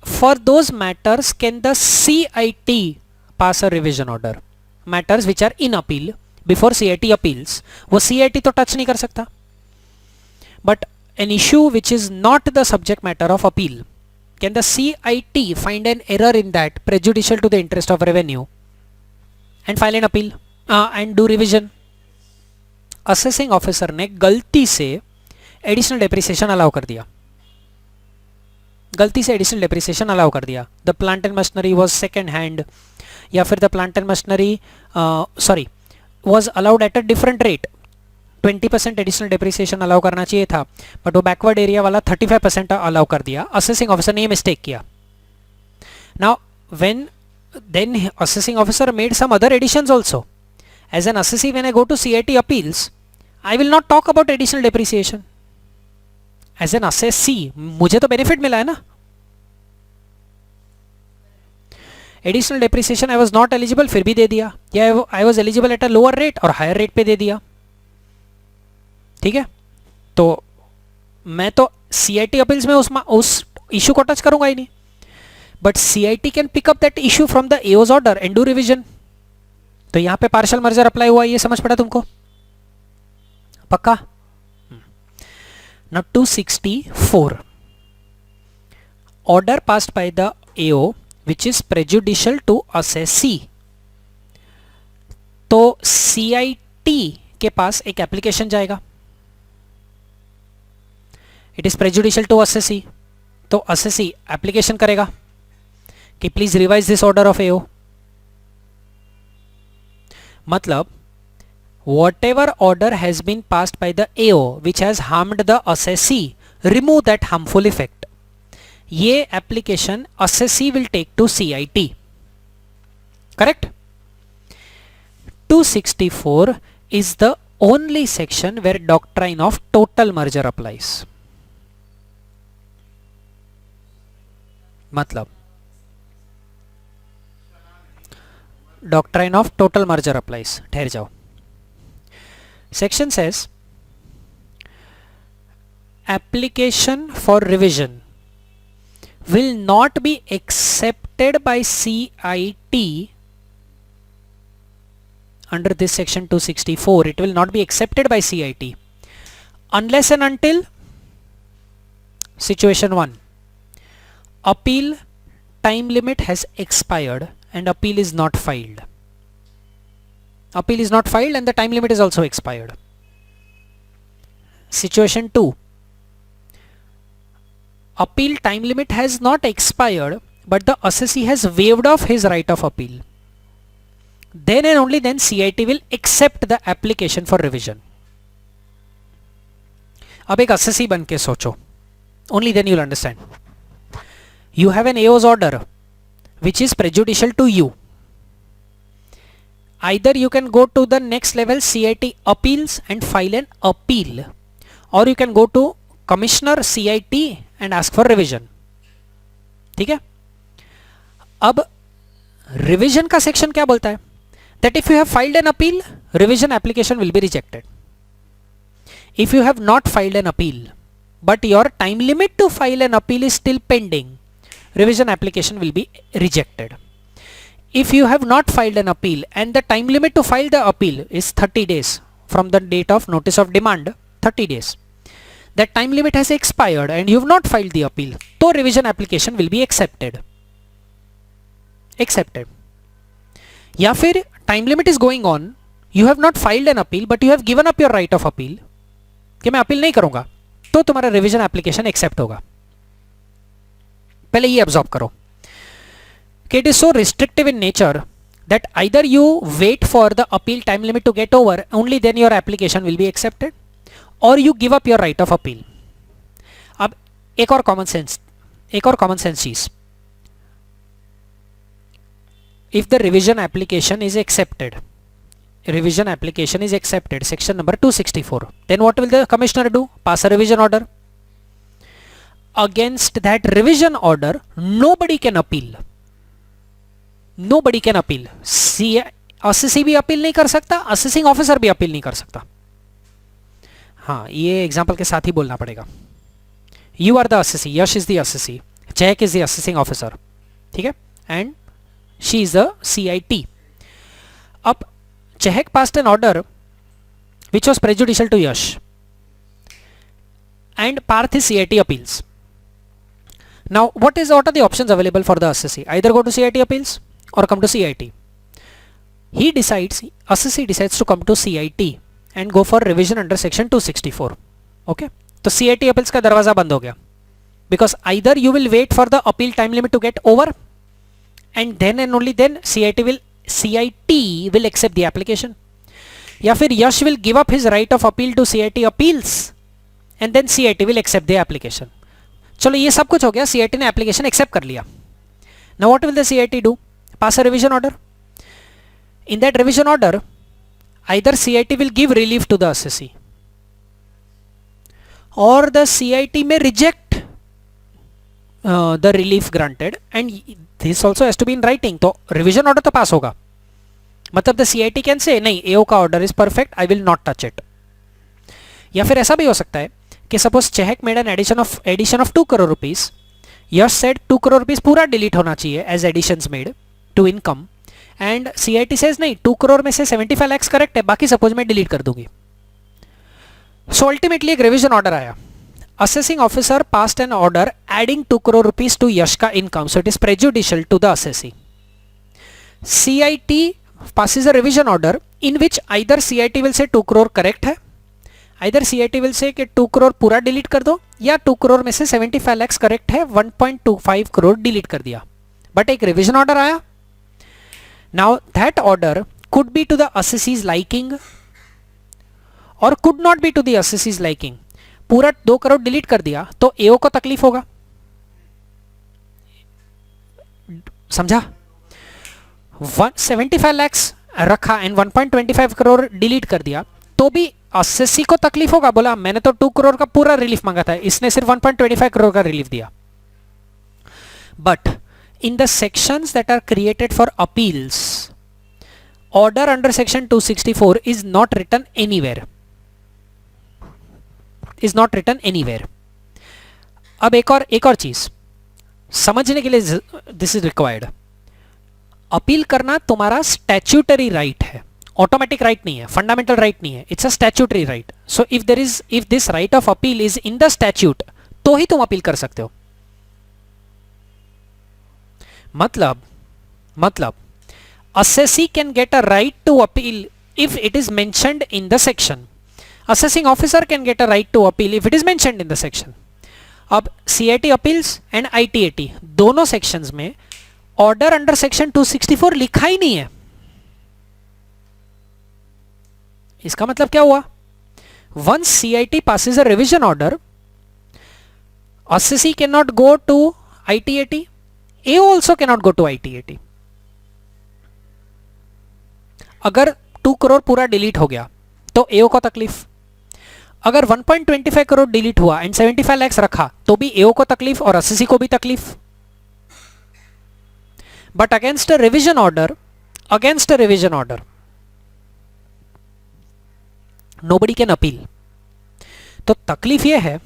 For those matters, can the CIT pass a revision order? Matters which are in appeal before CIT appeals, वो CIT तो touch नहीं कर सकता. But an issue which is not the subject matter of appeal, can the CIT find an error in that prejudicial to the interest of revenue and file an appeal and do revision? Assessing officer ने गलती से additional depreciation allow कर दिया. गलती से additional depreciation allow कर दिया. The plant and machinery was second hand, या फिर the plant and machinery was allowed at a different rate. 20% additional depreciation allow करना चाहिए था, बट वो बैकवर्ड एरिया वाला 35% अलाउ कर दिया. असेसिंग ऑफिसर ने ये मिस्टेक किया. Now when then assessing officer made some other additions also. As an assessee when I go to CIT appeals, I will not talk about additional depreciation. As an assessee, मुझे तो benefit मिला है ना. Additional depreciation I was not eligible, फिर भी दे दिया, या I was eligible at a lower rate और हायर रेट पे दे दिया. ठीक है, तो मैं तो CIT अपील्स में उस इशू को टच करूंगा ही नहीं. But CIT can pick up that issue from the AO's order and do revision. तो यहां पे पार्शियल मर्जर अप्लाई हुआ, ये समझ पड़ा तुमको? पक्का? Now 264, order passed by the AO which is prejudicial to assessee, तो CIT के पास एक एप्लीकेशन जाएगा. It is prejudicial to assessee, तो assessee एप्लीकेशन करेगा कि please revise this order of AO. मतलब whatever order has been passed by the AO which has harmed the assessee, remove that harmful effect. ये application assessee will take to CIT. Correct? 264 is the only section where doctrine of total merger applies. मतलब doctrine of total merger applies. ठहर जाओ. Section says application for revision will not be accepted by CIT under this section 264. It will not be accepted by CIT unless and until situation 1, appeal time limit has expired and appeal is not filed. Appeal is not filed and the time limit is also expired. Situation 2, appeal time limit has not expired but the assessee has waived off his right of appeal. Then and only then CIT will accept the application for revision. अब एक assessee बन के सोचो. Only then you'll understand. You have an AO's order which is prejudicial to you. Either you can go to the next level CIT appeals and file an appeal, or you can go to commissioner CIT and ask for revision. ठीक है? अब revision का section क्या बोलता है? That if you have filed an appeal, revision application will be rejected. If you have not filed an appeal, but your time limit to file an appeal is still pending, revision application will be rejected. If you have not filed an appeal and the time limit to file the appeal is 30 days from the date of notice of demand, 30 days, that time limit has expired and you have not filed the appeal, so revision application will be accepted. Accepted. या फिर time limit is going on, you have not filed an appeal but you have given up your right of appeal कि मैं appeal नहीं करूंगा, तो तुम्हारा revision application accept होगा. पहले ये absorb करो कि it is so restrictive in nature that either you wait for the appeal time limit to get over, only then your application will be accepted, or you give up your right of appeal. अब एक और common sense चीज, if the revision application is accepted, section number 264, then what will the commissioner do? Pass a revision order. Against that revision order nobody can appeal. assessee भी appeal नहीं कर सकता, assessing officer भी appeal नहीं कर सकता. हाँ, ये एग्जाम्पल के साथ ही बोलना पड़ेगा. You are the assessee, Yash is the assessee, Chehak is the assessing officer, ठीक है, and she is the CIT. अब Chehak passed an order which was prejudicial to Yash and Parth is CIT appeals. Now what are the options available for the assessee? Either go to CIT appeals or come to CIT. Assessee decides to come to CIT and go for revision under section 264. Okay, तो CIT appeals का दरवाजा बंद हो गया, because either you will wait for the appeal time limit to get over and then and only then CIT will accept the application, या फिर Yash will give up his right of appeal to CIT appeals and then CIT will accept the application. चलो ये सब कुछ हो गया, CIT ने application accept कर लिया. Now what will the CIT do? Pass a revision order. In that revision order, either CIT will give relief to the assessee or the CIT may reject the relief granted, and this also has to be in writing. तो revision order तो pass होगा, मतलब the CIT can say नहीं, AO का order is perfect, I will not touch it. या फिर ऐसा भी हो सकता है कि suppose Chehak made an addition of 2 crore rupees, Yash said 2 crore rupees पूरा delete होना चाहिए as additions made to income, and CIT says नहीं, 2 crore में से 75 lakhs correct है, बाकी suppose मैं delete कर दूंगी. So ultimately एक revision order आया. assessing officer passed an order adding 2 crore rupees to Yash ka income, so it is prejudicial to the assessee. CIT passes a revision order in which either CIT will say 2 crore correct है, either CIT will say कि 2 crore पूरा delete कर दो, या 2 crore में से 75 lakhs correct है, 1.25 crore delete कर दिया, बट एक रिविजन ऑर्डर आया. Now that order could be to the assessee's liking or could not be to the assessee's liking. पूरा 2 करोड़ डिलीट कर दिया तो एओ को तकलीफ होगा, समझा? 75 lakhs रखा एंड 1.25 करोड़ डिलीट कर दिया तो भी असेसी को तकलीफ होगा. बोला मैंने तो 2 करोड़ का पूरा रिलीफ मांगा था, इसने सिर्फ 1.25 करोड़ का रिलीफ दिया. But in the sections that are created for appeals, order under section 264 is not written anywhere. Is not written anywhere. अब एक और चीज समझने के लिए this is required. अपील करना तुम्हारा स्टैच्यूटरी राइट है, ऑटोमेटिक राइट नहीं है, फंडामेंटल राइट नहीं है. It's a statutory right. So if this right of appeal is in the statute तो ही तुम अपील कर सकते हो. मतलब assessee can get a right to appeal if it is mentioned in the section. Assessing officer can get a right to appeal if it is mentioned in the section. अब CIT appeals and ITAT दोनों sections में order under section 264 लिखा ही नहीं है. इसका मतलब क्या हुआ? Once CIT passes a revision order, assessee cannot go to ITAT. AO also cannot go to ITAT. अगर 2 करोड़ पूरा डिलीट हो गया तो AO को तकलीफ. अगर 1.25 करोड़ डिलीट हुआ एंड 75 lakhs रखा तो भी AO को तकलीफ और assessee को भी तकलीफ. But against a revision order nobody can appeal. तो तकलीफ यह है,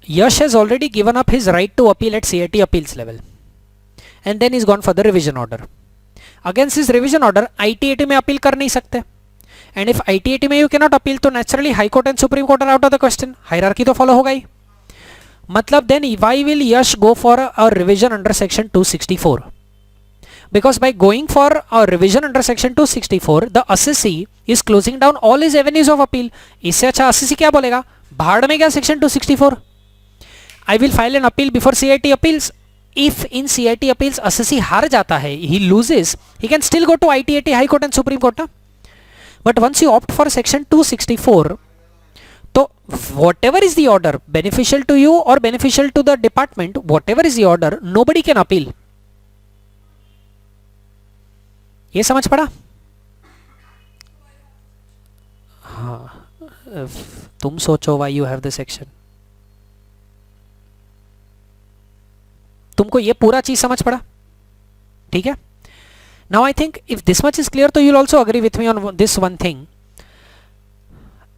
Yash has already given up his right to appeal at CIT appeals level. And then he's gone for the revision order. Against this revision order, ITAT में appeal कर नहीं सकते. And if ITAT में you cannot appeal, तो naturally High Court and Supreme Court are out of the question. Hierarchy तो follow होगा ही. मतलब then why will Yash go for a revision under section 264? Because by going for a revision under section 264, the assessee is closing down all his avenues of appeal. इससे अच्छा assessee क्या बोलेगा? भाड़ में क्या section 264? I will file an appeal before CIT appeals. If in CIT appeals assessee हार जाता है, he loses, he can still go to ITAT, High Court and Supreme Court. But once you opt for section 264, तो whatever is the order, beneficial to you or beneficial to the department, whatever is the order, nobody can appeal. ये समझ पड़ा? हाँ, तुम सोचो why you have the section. तुमको ये पूरा चीज समझ पड़ा? ठीक है. Now I think if this much is clear तो you will also agree with me on this one thing.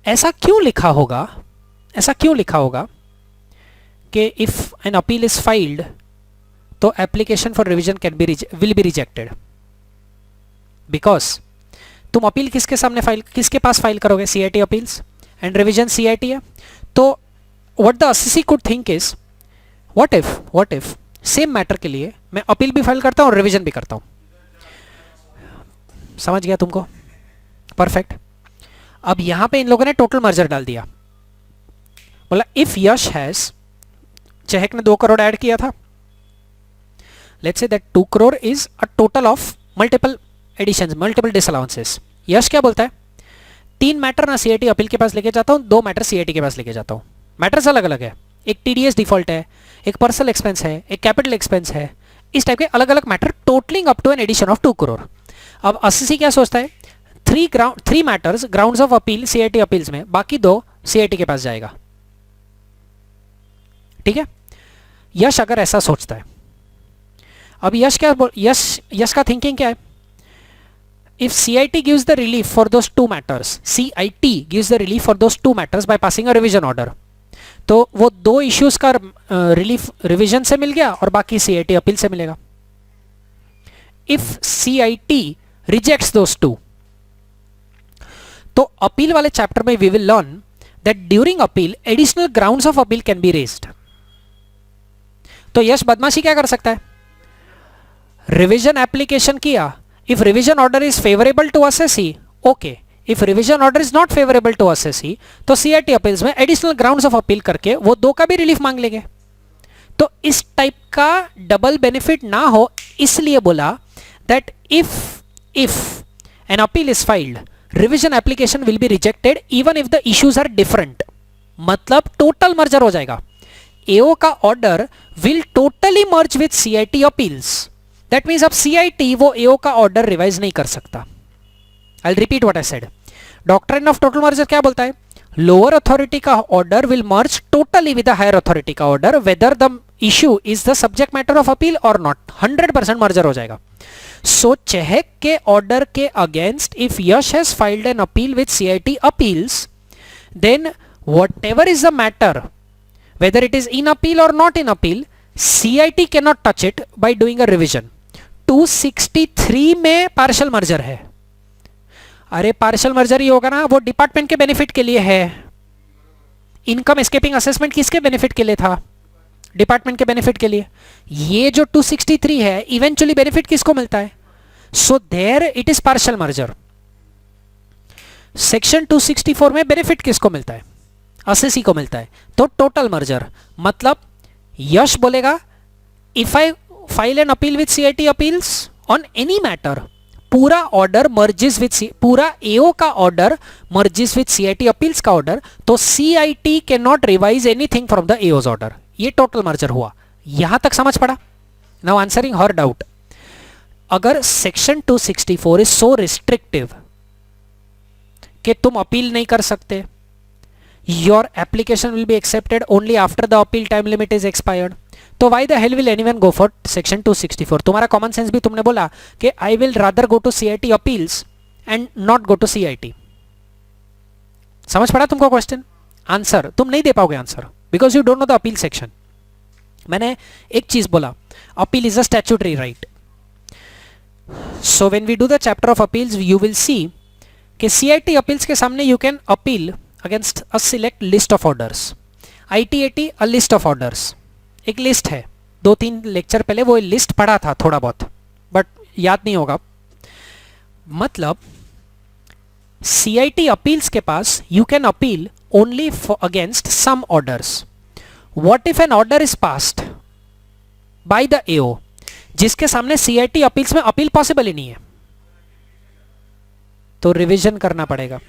ऐसा क्यों लिखा होगा कि if an appeal is filed तो application for revision will be rejected? Because तुम अपील किसके पास फाइल करोगे? CIT appeals and revision CIT है. तो what the assessee could think is, what if same matter के लिए मैं अपील भी फाइल करता हूं और रिवीजन भी करता हूं. समझ गया तुमको? परफेक्ट. अब यहां पे इन लोगों ने टोटल मर्जर डाल दिया. बोला इफ यश हैज, चहक ने 2 करोड़ ऐड किया था, let's say that 2 crore is a total of multiple additions, multiple disallowances. Yash क्या बोलता है? 3 मैटर ना CIT अपील के पास लेके जाता हूं, 2 मैटर CIT के पास लेके जाता हूं. मैटर्स अलग अलग है, एक TDS डिफॉल्ट है, एक पर्सनल एक्सपेंस है, एक कैपिटल एक्सपेंस है. इस टाइप के अलग अलग matter totalling up to an addition of 2 crore. अब assessee क्या सोचता है? 3 matters grounds of appeal CIT appeals में, बाकी 2 CIT के पास जाएगा. ठीक है. यश अगर ऐसा सोचता है, अब यश का थिंकिंग क्या है? If CIT gives the relief for those 2 matters, CIT gives the relief for those 2 matters by passing a revision order, तो वो 2 इश्यूज का रिलीफ रिवीजन से मिल गया और बाकी CIT अपील से मिलेगा. इफ CIT रिजेक्ट्स दोस 2, तो अपील वाले चैप्टर में we will learn that during appeal additional grounds of appeal can be raised. तो यश बदमाशी क्या कर सकता है? रिविजन एप्लीकेशन किया, if revision order is favourable to assessee, okay, if revision order is not favourable to assessee तो CIT appeals में additional grounds of appeal करके वो 2 का भी रिलीफ मांग लेंगे. तो इस टाइप का डबल बेनिफिट ना हो इसलिए बोला that if an appeal is filed revision application will be rejected even if the issues are different. मतलब टोटल मर्जर हो जाएगा. एओ का order will totally merge with CIT appeals. That means अब CIT वो एओ का order revise नहीं कर सकता. I will repeat what I said. Doctrine of total merger क्या बोलता है? लोअर अथॉरिटी का order will merge totally with the higher authority का order whether the issue is the subject matter of appeal और not. 100% merger हो जाएगा. So चेहक के ऑर्डर के अगेंस्ट इफ यश has filed an appeal with CIT appeals, then whatever is the matter, whether it is in appeal or not in appeal, CIT cannot touch it by doing a revision. 263 में partial merger है. अरे partial merger ही होगा ना, वो department के benefit के लिए है. इनकम एस्केपिंग असेसमेंट किसके बेनिफिट के लिए था? डिपार्टमेंट के बेनिफिट के लिए. ये जो 263 है इवेंचुअली बेनिफिट किसको मिलता है? So there it is partial merger. Section 264 में बेनिफिट किसको मिलता है? असेसी को मिलता है. तो टोटल मर्जर मतलब यश बोलेगा if I file an appeal with CIT appeals on any matter, पूरा ऑर्डर मर्जिस विद पूरा एओ का order merges with CIT appeals का ऑर्डर, तो CIT can not revise anything from the AO's order. ये total merger हुआ. यहां तक समझ पड़ा? Now answering her doubt. अगर सेक्शन 264 इज सो रिस्ट्रिक्टिव कि तुम अपील नहीं कर सकते, your application will be accepted only after the appeal time limit is expired, तो why the hell will anyone go for section 264? तुम्हारा कॉमन सेंस भी तुमने बोला कि I will rather go to CIT appeals and not go to CIT. समझ पड़ा तुमको question? Answer तुम नहीं दे पाओगे answer because you don't know the appeal section. मैंने एक चीज बोला, appeal is a statutory right. So when we do the chapter of appeals you will see कि CIT अपील्स के सामने you can appeal against a select list of orders. ITAT a list of orders. एक list है. 2-3 lecture पहले वो list पढ़ा था थोड़ा बहुत, बट याद नहीं होगा. मतलब CIT अपील्स के पास you can appeal only for against some orders. What if an order is passed by the AO जिसके सामने CIT अपील्स में अपील पॉसिबल ही नहीं है? तो रिविजन करना पड़ेगा.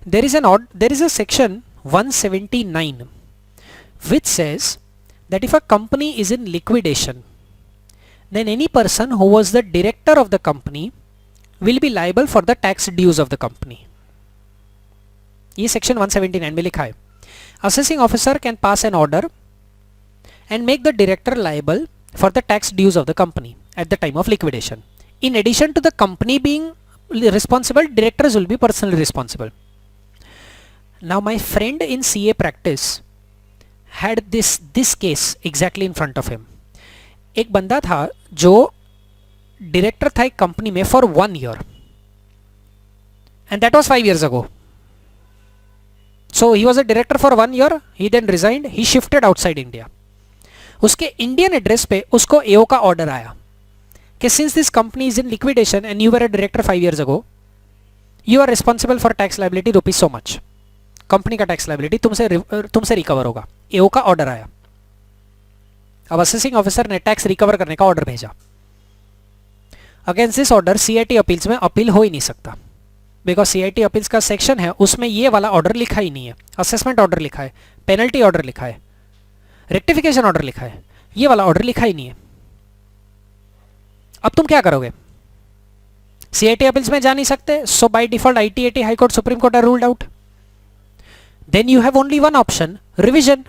There is a section 179 which says that if a company is in liquidation, then any person who was the director of the company will be liable for the tax dues of the company. ये section 179 में लिखा है. Assessing officer can pass an order and make the director liable for the tax dues of the company at the time of liquidation. In addition to the company being responsible, directors will be personally responsible. Now my friend in CA practice had this case exactly in front of him. एक बंदा था जो director था एक company में for 1 year and that was 5 years ago. So he was a director for 1 year, he then resigned, he shifted outside India. उसके Indian address पे उसको एओ का ऑर्डर आया कि since this company is in liquidation and you were a director 5 years ago, you are responsible for tax liability rupees so much. Company का tax liability तुमसे recover होगा. एओ का ऑर्डर आया. अब असेसिंग ऑफिसर ने टैक्स रिकवर करने का order भेजा. Against this order CIT appeals में अपील हो ही नहीं सकता बिकॉज CIT अपील्स का सेक्शन है उसमें ये वाला ऑर्डर लिखा ही नहीं है. असेसमेंट ऑर्डर लिखा है, पेनल्टी ऑर्डर लिखा है, रेक्टिफिकेशन ऑर्डर लिखा है, ये वाला ऑर्डर लिखा ही नहीं है. अब तुम क्या करोगे? CIT अपील्स में जा नहीं सकते, so by default ITAT high court supreme court are ruled out. Then you have only one option, revision.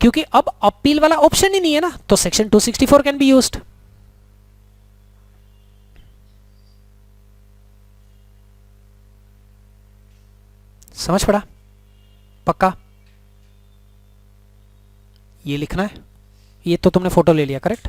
क्योंकि अब अपील वाला ऑप्शन ही नहीं है ना, तो सेक्शन 264 कैन बी यूज्ड. समझ पड़ा? पक्का? ये लिखना है. ये तो तुमने फोटो ले लिया, करेक्ट?